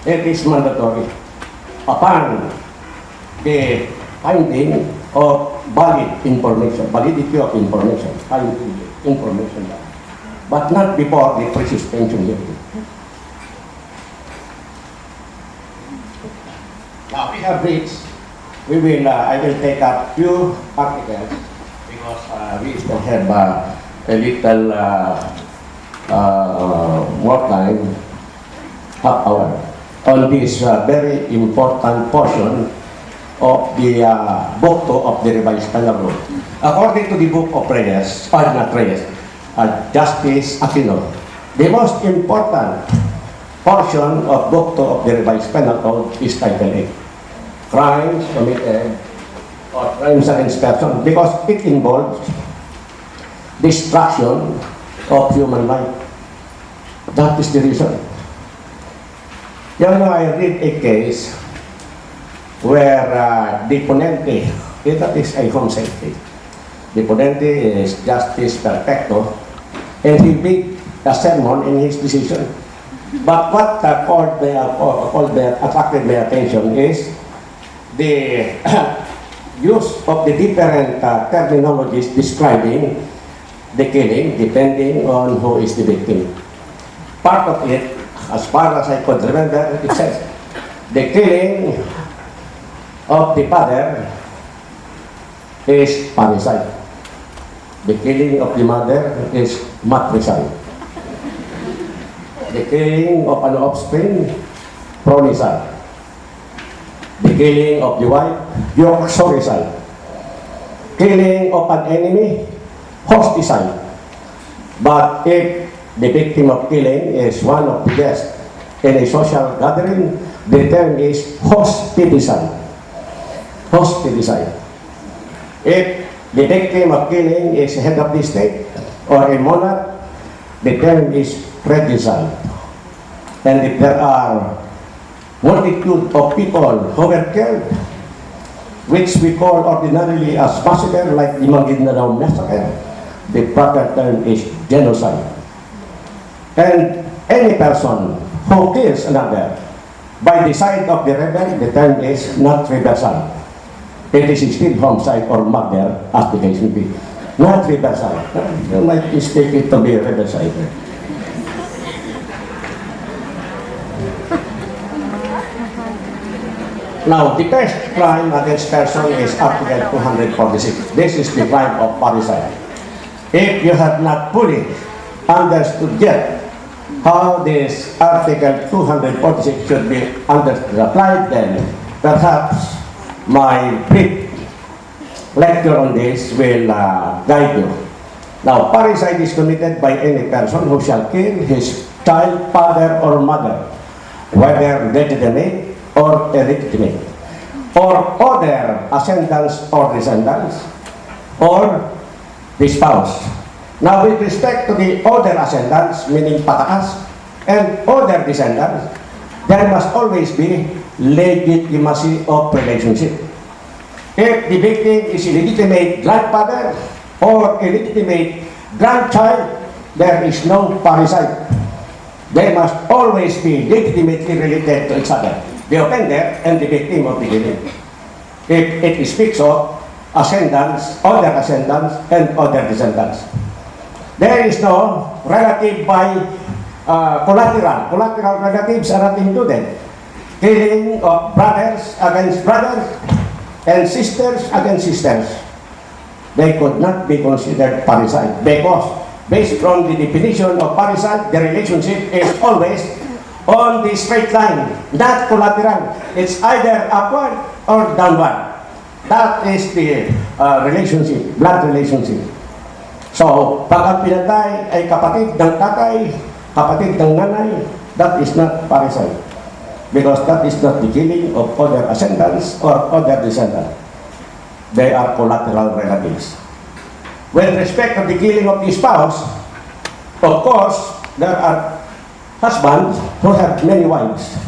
It is mandatory upon the finding of valid information, validity of information, finding information, but not before the pre-suspension hearing. Now we have reached. I will take up few articles because we still have a little more time, half hour, on this very important portion of the Book 2 of the Revised Penal Code. According to the Book of Reyes, or not Reyes, Justice Aquino, the most important portion of Book 2 of the Revised Penal Code is Title 8, Crimes Committed or Crimes Against Person, because it involves destruction of human life. That is the reason. You know, I read a case where the ponente, that is a home safety. The ponente is Justice Perfecto, and he made a sermon in his decision. But what attracted my attention is the use of the different terminologies describing the killing depending on who is the victim. Part of it, as far as I could remember, it says the killing of the father is parricide. The killing of the mother is matricide. The killing of an offspring, pronicide. The killing of the wife, uxoricide. Killing of an enemy, hosticide. But if the victim of killing is one of the guests in a social gathering, the term is hospiticide. Hospiticide. If the victim of killing is head of the state or a monarch, the term is regicide. And if there are multitude of people who were killed, which we call ordinarily as massacre, like the Maguindanao massacre, the proper term is genocide. And any person who kills another by the side of the rebel, the term is not reversible. It is still homicide or murder, as the case may be. Not reversible. You might mistake it to be reversible. Now, the first crime against person is Article 246. This is the crime of parricide. If you have not fully understood yet how this Article 246 should be understood applied, then perhaps my brief lecture on this will guide you. Now, parricide is committed by any person who shall kill his child, father, or mother, whether legitimate or illegitimate, or other ascendants or descendants, or the spouse. Now, with respect to the other ascendants, meaning pataas, and other descendants, there must always be legitimacy of relationship. If the victim is illegitimate grandfather or illegitimate grandchild, there is no parricide. They must always be legitimately related to each other, the offender and the victim of the killing. If it speaks of ascendants, other ascendants, and other descendants, there is no relative by collateral. Collateral relatives are not included. Killing of brothers against brothers and sisters against sisters, they could not be considered parricide because, based on the definition of parricide, the relationship is always on the straight line, not collateral. It's either upward or downward. That is the relationship, blood relationship. So, pag ang pinatay ay kapatid ng tatay, kapatid ng nanay, that is not parricide. Because that is not the killing of other ascendants or other descendants. They are collateral relatives. With respect to the killing of the spouse, of course, there are husbands who have many wives.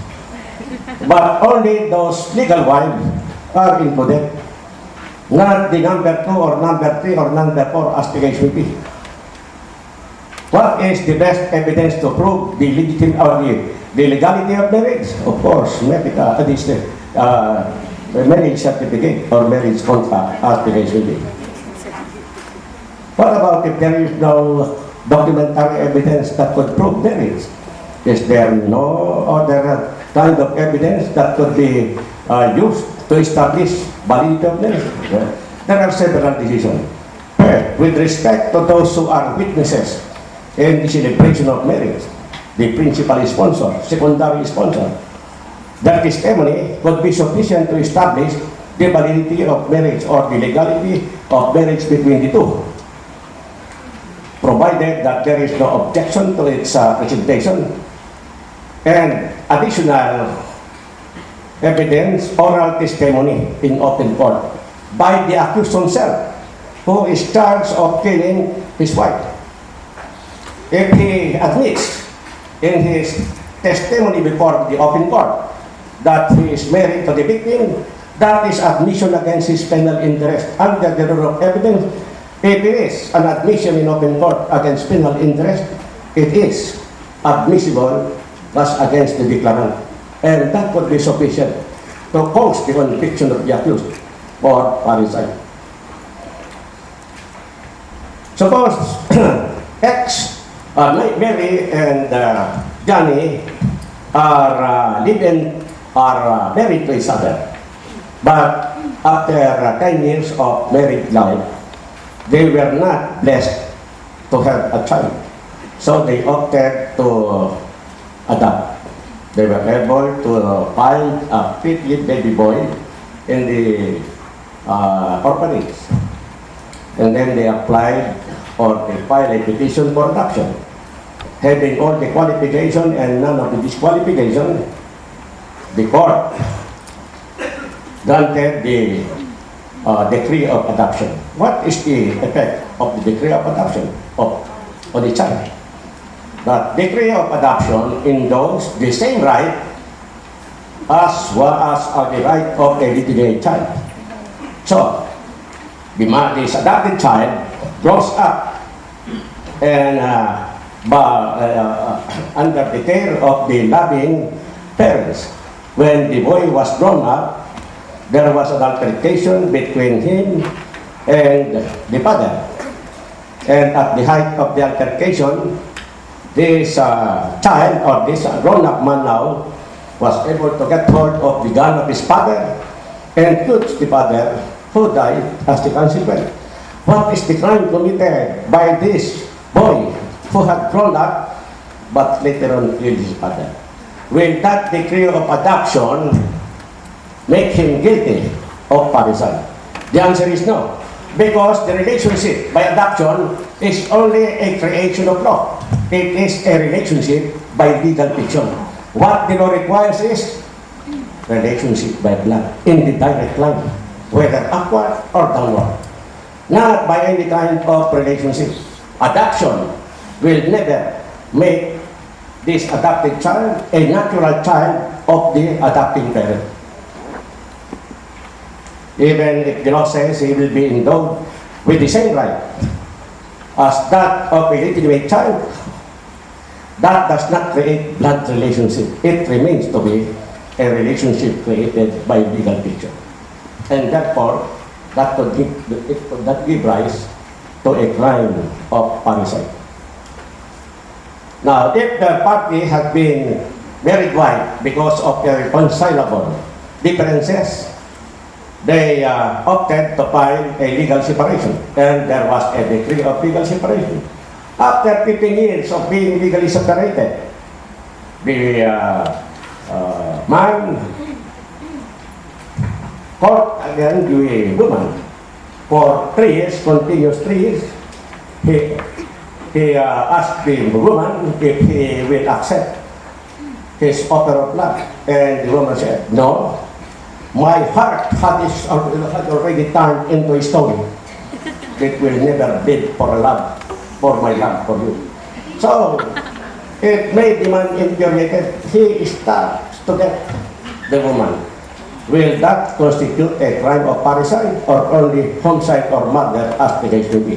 But only those legal wives are included. Not the number 2 or number 3 or number 4 as the case will be. What is the best evidence to prove the legitimate or the legality of marriage? Of course, medical, marriage certificate or marriage contract as the case will be. What about if there is no documentary evidence that could prove marriage? Is there no other kind of evidence that could be used to establish validity of marriage? There are several decisions. First, with respect to those who are witnesses in the celebration of marriage, the principal sponsor, secondary sponsor, their testimony could be sufficient to establish the validity of marriage or the legality of marriage between the two, provided that there is no objection to its presentation, and additional evidence, oral testimony in open court by the accused himself, who is charged of killing his wife. If he admits in his testimony before the open court that he is married to the victim, that is admission against his penal interest under the rule of evidence. If it is an admission in open court against penal interest, it is admissible as against the declarant. And that would be sufficient to cause the conviction of the accused for parricide. Suppose X, Mary and Johnny are married to each other. But after 10 years of married life, they were not blessed to have a child. So they opted to adopt. They were able to find a pretty baby boy in the orphanage. And then they applied or they filed a petition for adoption. Having all the qualification and none of the disqualification, the court granted the decree of adoption. What is the effect of the decree of adoption on the child? That decree of adoption endows the same right as well as the right of a legitimate child. So, this adopted child grows up and under the care of the loving parents. When the boy was grown up, there was an altercation between him and the father. And at the height of the altercation, this child, or this grown-up man now, was able to get hold of the gun of his father and shoots the father, who died as the consequence. What is the crime committed by this boy who had grown up but later on killed his father? Will that decree of adoption make him guilty of parricide? The answer is no, because the relationship by adoption is only a creation of law. It is a relationship by legal fiction. What the law requires is relationship by blood in the direct line, whether upward or downward, not by any kind of relationship. Adoption will never make this adopted child a natural child of the adopting parent. Even if the law says he will be endowed with the same right as that of a legitimate child, that does not create blood relationship. It remains to be a relationship created by legal fiction. And therefore, that could give rise to a crime of parricide. Now, if the party had been married white because of irreconcilable differences, they opted to file a legal separation, and there was a decree of legal separation. After 15 years of being legally separated, the man caught again the woman for 3 years, continuous 3 years. He asked the woman if he will accept his offer of love, and the woman said, "No, my heart had already turned into a stone. It will never bid for love, for my love for you." So, it made the man infuriated. He starts to get the woman. Will that constitute a crime of parricide or only homicide or murder as the case may be?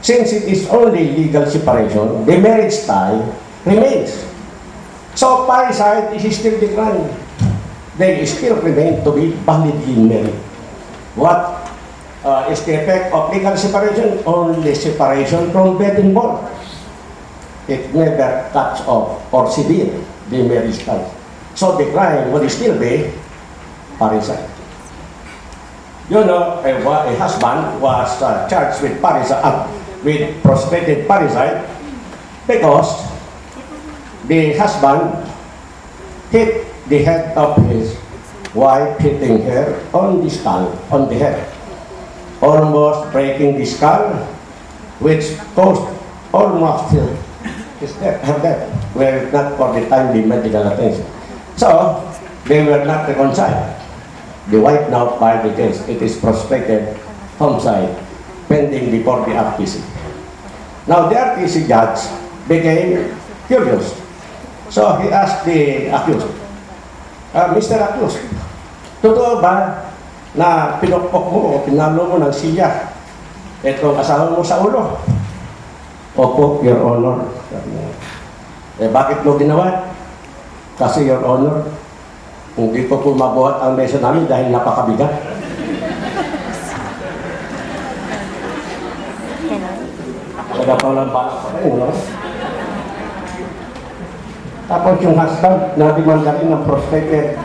Since it is only legal separation, the marriage tie remains. So parricide is still the crime. They still remain to be validly married. What is the effect of legal separation? Only separation from bed and board. It never cuts off or severe the marriage tie. So the crime would still be parricide. You know, a husband was charged with parricide, with prostrated parricide, because the husband hit the head of his wife hitting her on the skull, on the head, almost breaking the skull, which caused almost his death, her death, were it not for the timely medical attention. So, they were not reconciled. The wife now filed the case. It is prospected homicide pending before the RTC. Now, the RTC judge became curious. So, he asked the accused, Mr. Accused, totoo ba na pinokpok mo o pinalo mo ng siya itong asawa mo sa ulo? Opo, Your Honor. Bakit mo ginawa? Kasi, Your Honor, hindi ko po mabuhat ang mesa namin dahil napakabigat. Nagpapalang balak pa rin, no? Tapos yung husband, nadimanda rin ng prospected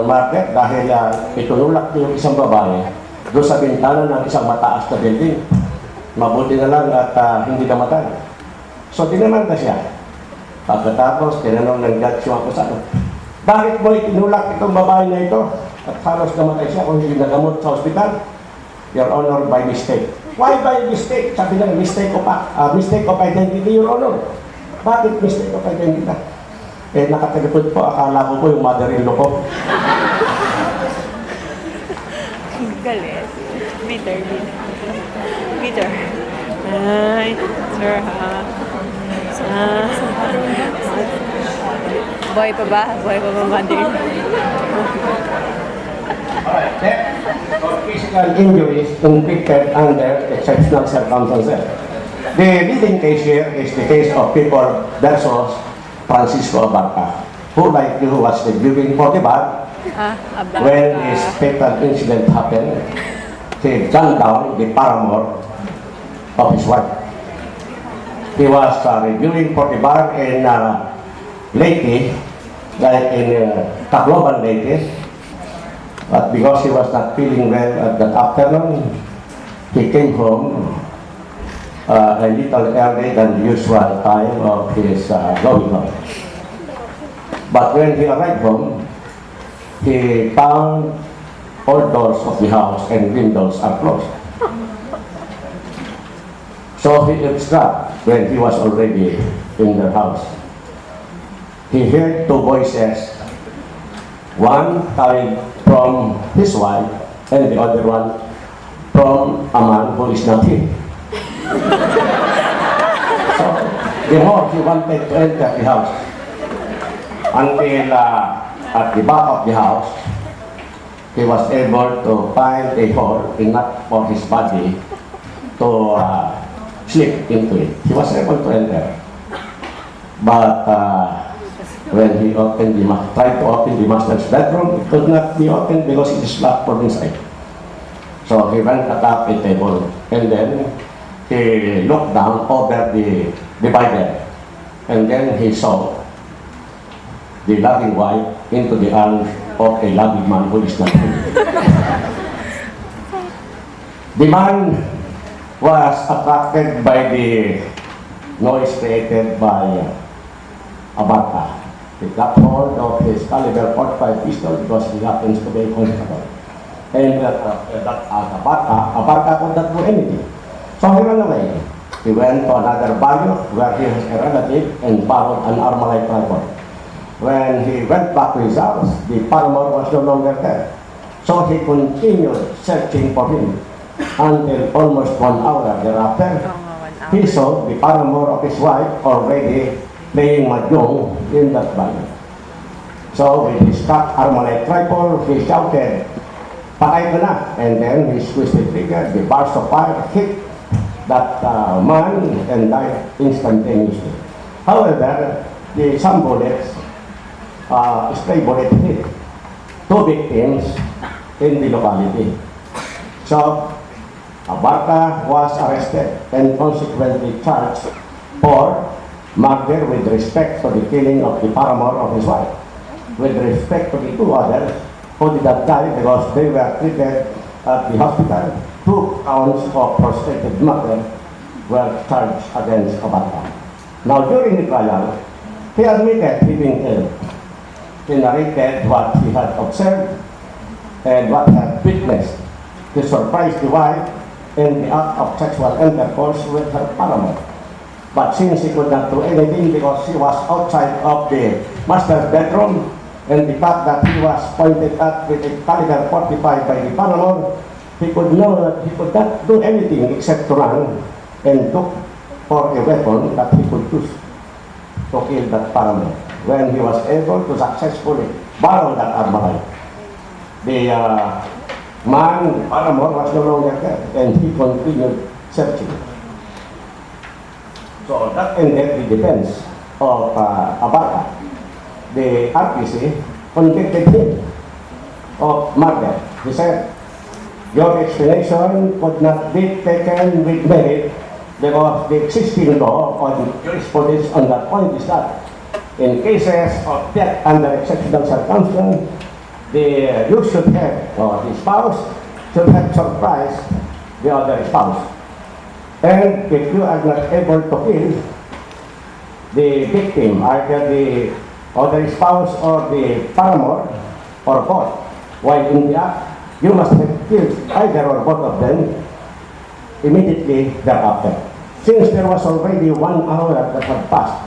market dahil itululak yung isang babae doon sa bintana ng isang mataas na building. Mabuti na lang at hindi namatay. So, dinamanda siya. Pagkatapos, tinanong ng judge yung akusado, bakit mo itinulak itong babae na ito? At halos namatay siya kung hindi nagamot sa hospital? Your Honor, by mistake. Why by mistake? Sabi lang, mistake of identity, Your Honor. Bakit mistake of identity? Nakatelepon po, akala ko po yung mother-in-law ko. Galit. Bitter. Ay, sir, ha? Boy pa ba? Boy pa ba, mother? Alright, death or physical injuries inflicted under exceptional circumstances. The leading case here is the case of people versus Francisco Abarca, who like you was reviewing for the bar when this fatal incident happened. He gunned down the paramour of his wife. He was reviewing for the bar in Leyte, like in Tacloban, Leyte. But because he was not feeling well at that afternoon, he came home a little early than the usual time of his going home. But when he arrived home, he found all doors of the house and windows are closed. So he eavesdropped when he was already in the house. He heard two voices, one coming from his wife and the other one from a man who is not him. So the more he wanted to enter the house, until at the back of the house, he was able to find a hole enough for his body to slip into it. He was able to enter. But when he tried to open the master's bedroom, it could not be opened because it is locked from inside. So he went atop a table and then he looked down over the bed and then he saw the loving wife into the arms of a loving man who is not him. The man was attracted by the noise created by Abarca. He got hold of his caliber .45 pistol because he happens to be a constable. And Abarca could not do anything. So he ran away. He went to another barrio where he has a relative and borrowed an Armalite rifle. When he went back to his house, the paramour was no longer there. So he continued searching for him until almost 1 hour thereafter. He saw the paramour of his wife already playing mahjong in that barrio. So with his cocked Armalite rifle, he shouted, "Patay ka na!" And then he squeezed the trigger. The burst of fire hit that man and died instantaneously. However, some bullets, stray bullet hit 2 victims in the locality. So, Abarca was arrested and consequently charged for murder with respect to the killing of the paramour of his wife. With respect to the 2 others who did not die because they were treated at the hospital, 2 counts of prostrated murder were charged against Abarca. Now, during the trial, he admitted he being ill. he narrated what he had observed and what he had witnessed. He surprised the wife in the act of sexual intercourse with her paramour. But since he could not do anything because he was outside of the master's bedroom, and the fact that he was pointed at with a caliber 45 by the paramour, he could know that he could not do anything except to run and look for a weapon that he could use to kill that paramour. When he was able to successfully borrow that armalite, the man, paramour, was no longer there, and he continued searching. So that ended the defense of Abarca. The RPC convicted him of murder. He said, your explanation could not be taken with merit because the existing law on jurisprudence on that point is that in cases of death under exceptional circumstances, you should have, or the spouse should have surprised the other spouse. And if you are not able to kill the victim, either the other spouse or the paramour, or both, while in the act, you must have killed either or both of them immediately thereafter. Since there was already 1 hour that had passed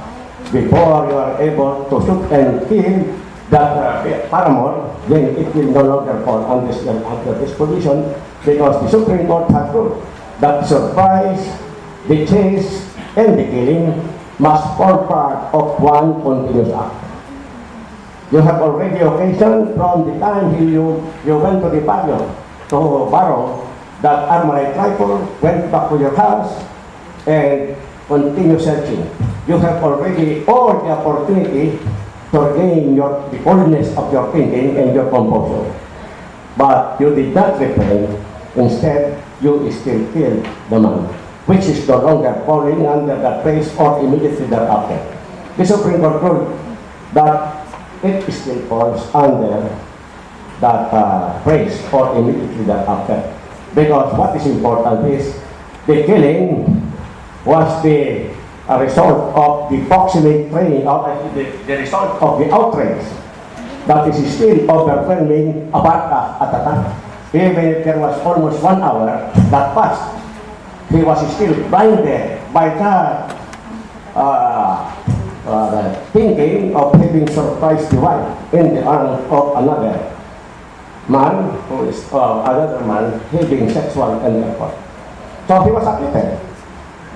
before you are able to shoot and kill that paramour, then it will no longer fall under this provision because the Supreme Court had ruled that surprise, the chase, and the killing must form part of one continuous act. You have already occasion from the time you went to the patio to borrow that armalite rifle, went back to your house, and continue searching. You have already all the opportunity to regain the coolness of your thinking and your composure. But you did not refrain. Instead, you still killed the man, which is no longer falling under that phrase or immediately thereafter. The Supreme Court ruled that it still falls under that phrase or immediately thereafter. Because what is important is the killing was the result of the proximate training, the result of the outrage that is still overwhelming Abarca at the time. Even if there was almost 1 hour that passed, he was still blinded by that thinking of having surprised the wife in the arms of another man who is another man having sexual intercourse. So he was acquitted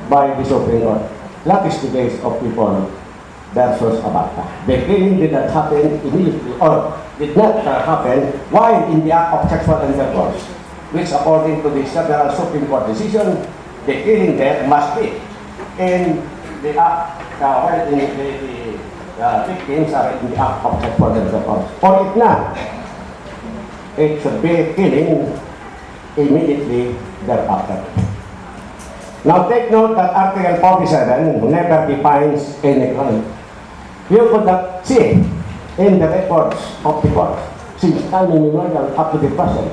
by the Supreme Court. That is the case of people versus Abarca. The killing did not happen immediately or did not happen while in the act of sexual intercourse, which according to the several Supreme Court decision, the killing there must be in the act while the victims are in the act of sexual intercourse. Or if not, it should be killing immediately thereafter. Now take note that Article 47 never defines any crime. You could not see in the records of the court since time immemorial up to the present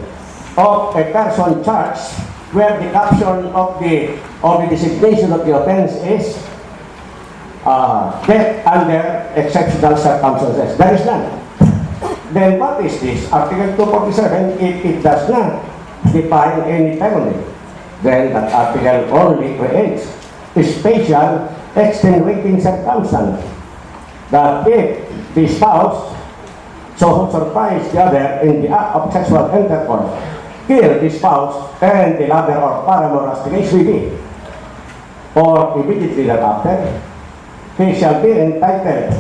of a person charged where the caption of the designation of the offense is death under exceptional circumstances. There is none. Then what is this? Article 247, if it does not define any felony, then that article only creates a special extenuating circumstance that if the spouse so surprised the other in the act of sexual intercourse, kill the spouse and the lover or paramour as the case may be, or immediately thereafter, he shall be entitled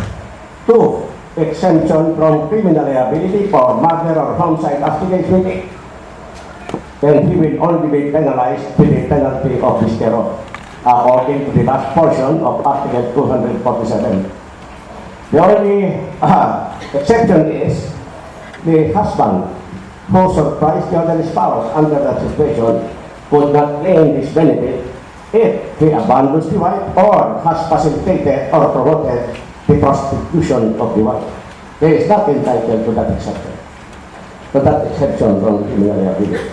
to exemption from criminal liability for murder or homicide as the case may be. Then he will only be penalized with the penalty of this thereof, according to the last portion of Article 247. The only exception is the husband who surprised the other spouse under that situation could not claim this benefit if he abandons the wife or has facilitated or promoted the prostitution of the wife. He is not entitled to that exception from criminal liability.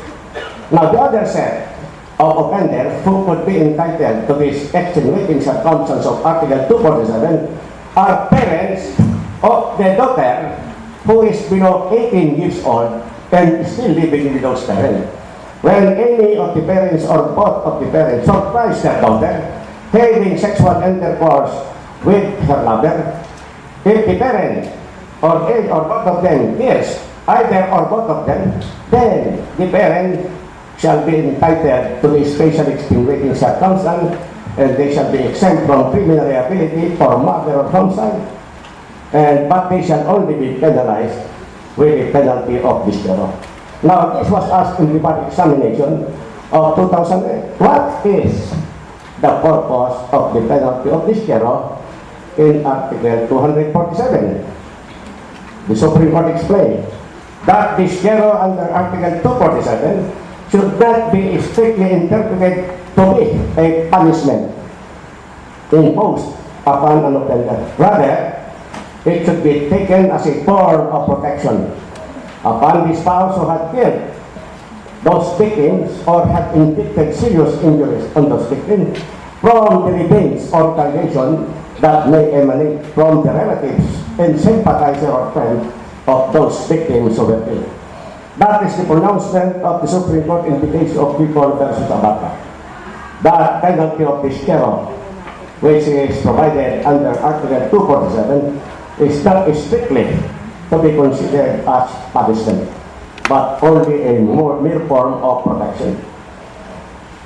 Now, the other set of offenders who could be entitled to this extenuating circumstance of Article 247 are parents of the daughter who is below 18 years old and still living with those parents. When any of the parents or both of the parents surprise their daughter having sexual intercourse with her lover, if the parent or any or both of them is either or both of them, then the parent shall be entitled to the special extenuating circumstance, and they shall be exempt from criminal liability for murder or homicide, but they shall only be penalized with the penalty of disfavor. Now, this was asked in the public examination of 2008. What is the purpose of the penalty of disfavor in Article 247? The Supreme Court explained that disfavor under Article 247 should not be strictly interpreted to be a punishment imposed upon an offender. Rather, it should be taken as a form of protection upon the spouse who had killed those victims or had inflicted serious injuries on those victims from the revenge or retaliation that may emanate from the relatives and sympathizer or friends of those victims who were killed. That is the pronouncement of the Supreme Court in the case of People versus Abata. The penalty of disfavor, which is provided under Article 247, is not strictly to be considered as punishment, but only a mere form of protection.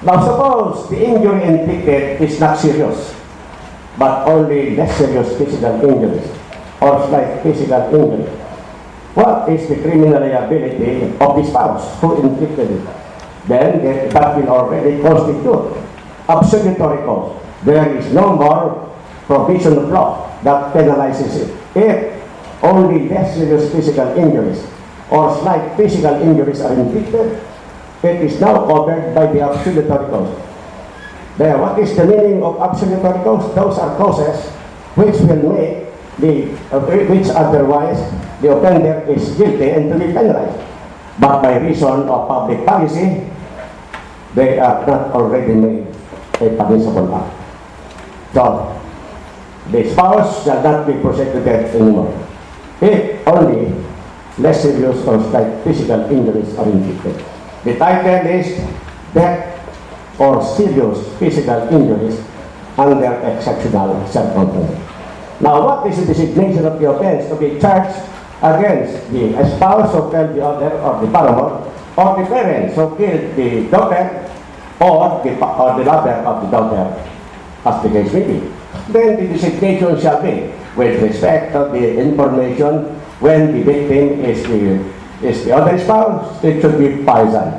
Now suppose the injury inflicted is not serious, but only less serious physical injuries or slight physical injury. What is the criminal liability of the spouse who inflicted it? Then that will already constitute absolutory cause. There is no more provision of law that penalizes it. If only less serious physical injuries or slight physical injuries are inflicted, it is now covered by the absolutory cause. There, what is the meaning of absolutory cause? Those are causes which will make which otherwise the offender is guilty and to be penalized. But by reason of public policy, they are not already made a punishable act. So, the spouse shall not be prosecuted anymore if only less serious or slight physical injuries are inflicted. The title is Death or Serious Physical Injuries under Exceptional Circumstances. Now, what is the designation of the offense to be charged against the spouse who killed the other or the paramour or the parents who killed the daughter or the lover of the daughter, as the case may be? Then the designation shall be with respect to the information when the victim is the other spouse, it should be poison.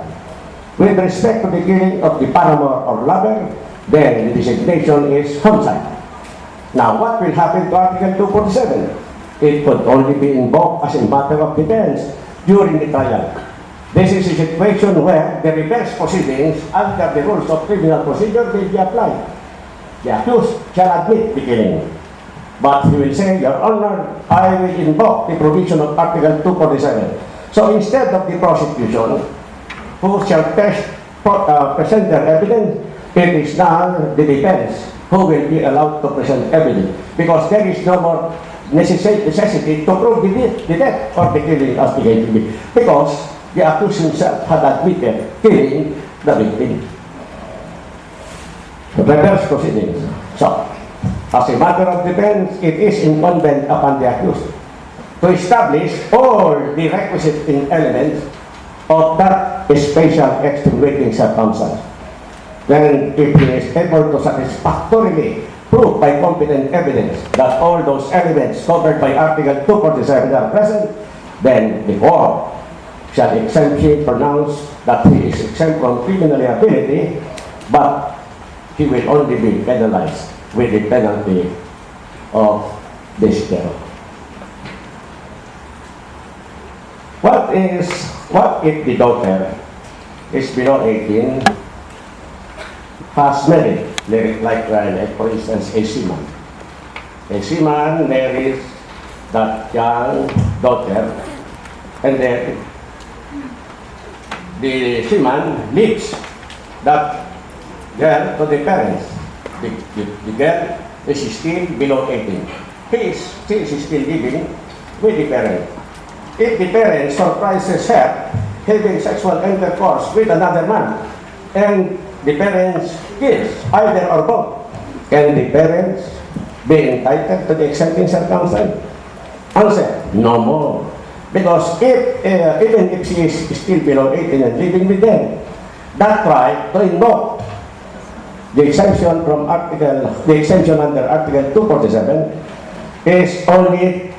With respect to the killing of the paramour or lover, then the designation is homicide. Now, what will happen to Article 247? It could only be invoked as a matter of defense during the trial. This is a situation where the reverse proceedings under the rules of criminal procedure will be applied. The accused shall admit the killing, but he will say, Your Honor, I will invoke the provision of Article 247. So instead of the prosecution, who shall present their evidence, it is now the defense who will be allowed to present evidence, because there is no more necessity to prove the death or the killing as the case may be, because the accused himself had admitted killing the victim. Reverse proceedings. So, as a matter of defense, it is incumbent upon the accused to establish all the requisite elements of that special extenuating circumstance. Then, if he is able to satisfactorily prove by competent evidence that all those elements covered by Article 247 are present, then the court shall exemptly pronounce that he is exempt from criminal liability, but he will only be penalized with the penalty of disfavor. What if the daughter is below 18, has married, like for instance, a seaman. A seaman marries that young daughter, and then the seaman leaves that girl to the parents. The girl is still below 18. She is still living with the parents. if the parent surprises her having sexual intercourse with another man, and the parents kills either or both, can the parents be entitled to the excepting circumstance? Answer, no more. Because even if she is still below 18 and living with them, that right to invoke the exemption under Article 247 is only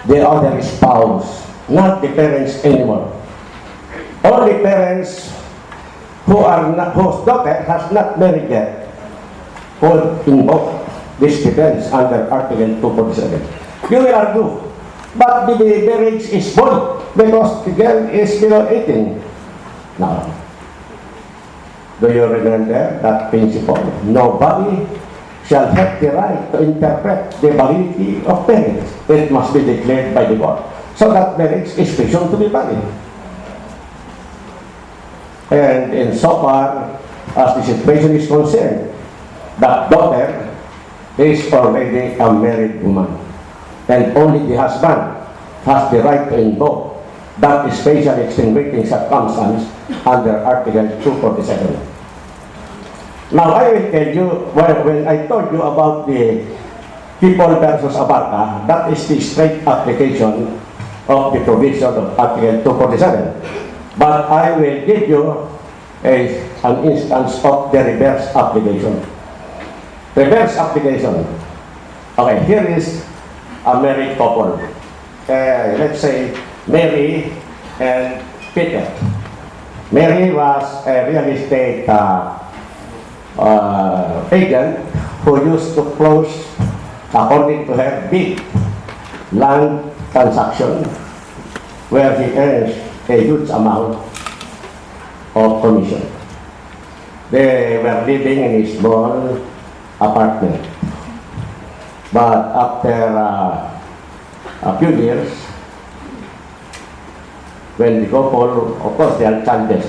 the other spouse, not the parents anymore. Only parents whose daughter has not married yet could invoke this defense under Article 247. You will argue, but the marriage is void because the girl is below 18. Now, do you remember that principle? Nobody shall have the right to interpret the validity of marriage. It must be declared by the court, so that marriage is presumed to be valid. And in so far as the situation is concerned, that daughter is already a married woman, and only the husband has the right to invoke that special extenuating circumstance under Article 247. Now, I will tell you, when I told you about the People versus Abarca, that is the straight application of the provision of Article 247. But I will give you an instance of the reverse application. Reverse application. Okay, here is a married couple. Let's say Mary and Peter. Mary was a real estate agent who used to close, according to her, big land transaction where he earns a huge amount of commission. They were living in a small apartment. But after a few years, when the couple, of course they are childless,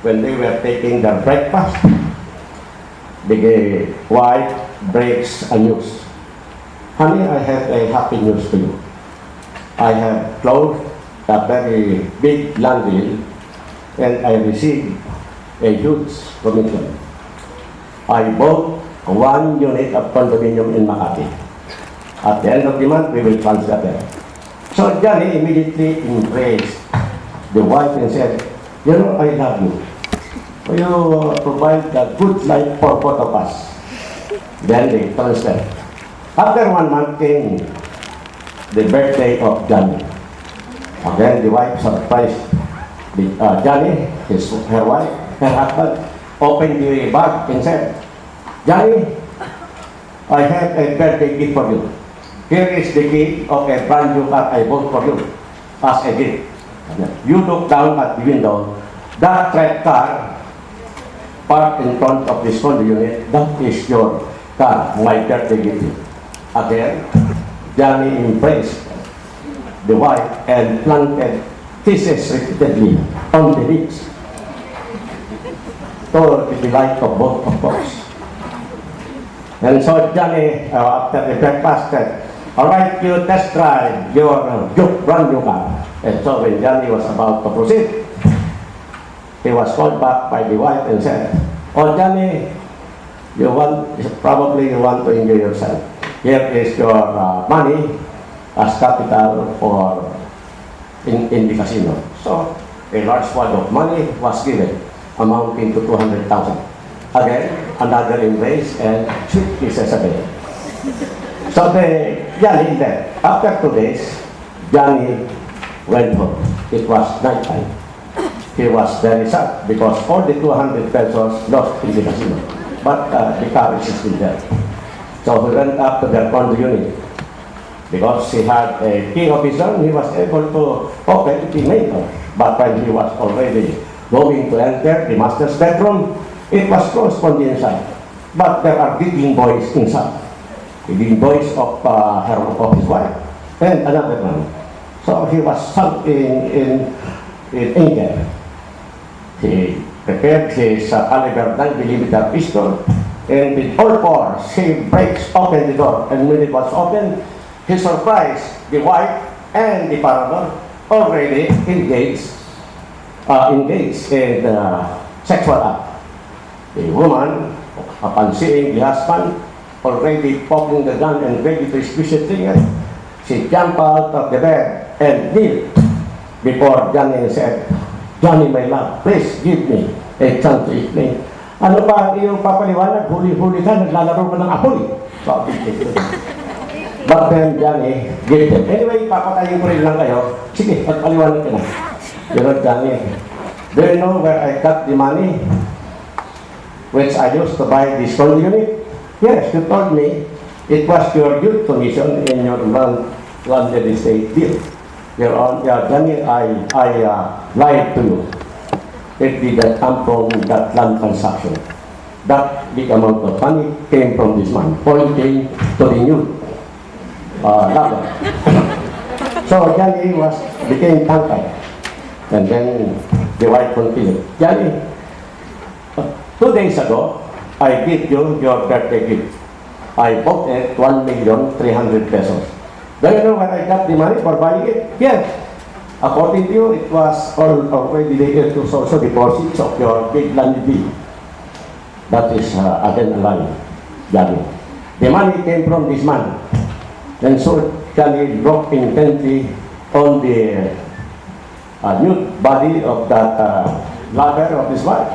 when they were taking their breakfast, the wife breaks a news. Honey, I have a happy news to you. I have closed a very big land deal and I received a huge commission. I bought 1 unit of condominium in Makati. At the end of the month, we will transfer them. So Johnny immediately embraced the wife and said, you know, I love you. You provide a good life for both of us. Then they transferred. After 1 month came the birthday of Johnny. Again, the wife surprised Johnny, her wife, her husband, opened the bag and said, Johnny, I have a birthday gift for you. Here is the key of a brand new car I bought for you as a gift. You look down at the window, that red car parked in front of this condo unit, that is your car, my birthday gift. Again, Johnny embraced the wife and planted kisses repeatedly on the lips to the delight of both, of course. And so Johnny, after the breakfast, said, all right, you test drive your brand new car. And so when Johnny was about to proceed, he was called back by the wife and said, oh Johnny, probably you want to enjoy yourself. Here is your money as capital for in the casino. So a large wad of money was given, amounting to 200,000. Again, another embrace and sweet kisses again. So Johnny left. After 2 days, Johnny went home. It was nighttime. He was very sad because all the 200 pesos lost in the casino. But the car is still there. So he went up to their condo unit. Because he had a key of his own, he was able to open the main door. But when he was already going to enter the master's bedroom, it was closed from the inside. But there are giggling boys inside. Giggling boys of his wife and another one. So he was sunk in anger. He prepared his caliber 9mm pistol, and with all force, he breaks open the door. And when it was open, he surprised the wife and the paramour already engaged in sexual act. The woman, upon seeing the husband already poking the gun and ready to squeeze the trigger, she jumped out of the bed and kneeled before Johnny and said, "Johnny, my love, please give me a chance to explain." Ano ba ang iyong papaliwanag? Huli-huli ka, naglalaro ka ng apoy. But then Johnny gave them. Anyway, papatayin ko rin lang kayo. Sige, pagpaliwanag ka na. You know, Johnny, do you know where I got the money which I used to buy this condo unit? Yes, you told me it was your youth commission in your landed estate deal. Johnny, I lied to you. It did not come from that land transaction. That big amount of money came from this man, pointing to the youth lover. So Johnny became tankard. And then the wife continued, "Johnny, 2 days ago, I gave you your birthday gift. I bought it 1,300,000 pesos. Do you know where I got the money for buying it? Yes. According to you, it was already there to also deposits of your big land deed." That is again a lie, Johnny. The money came from this man. And so Johnny looked intently on the nude body of that lover of his wife.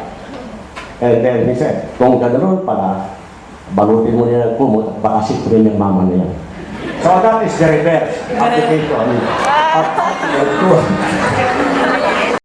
And then he said, "Kung ganoon pala, balutin mo niya ng kumot at baka siprin yung mama niya." So that is the reverse application.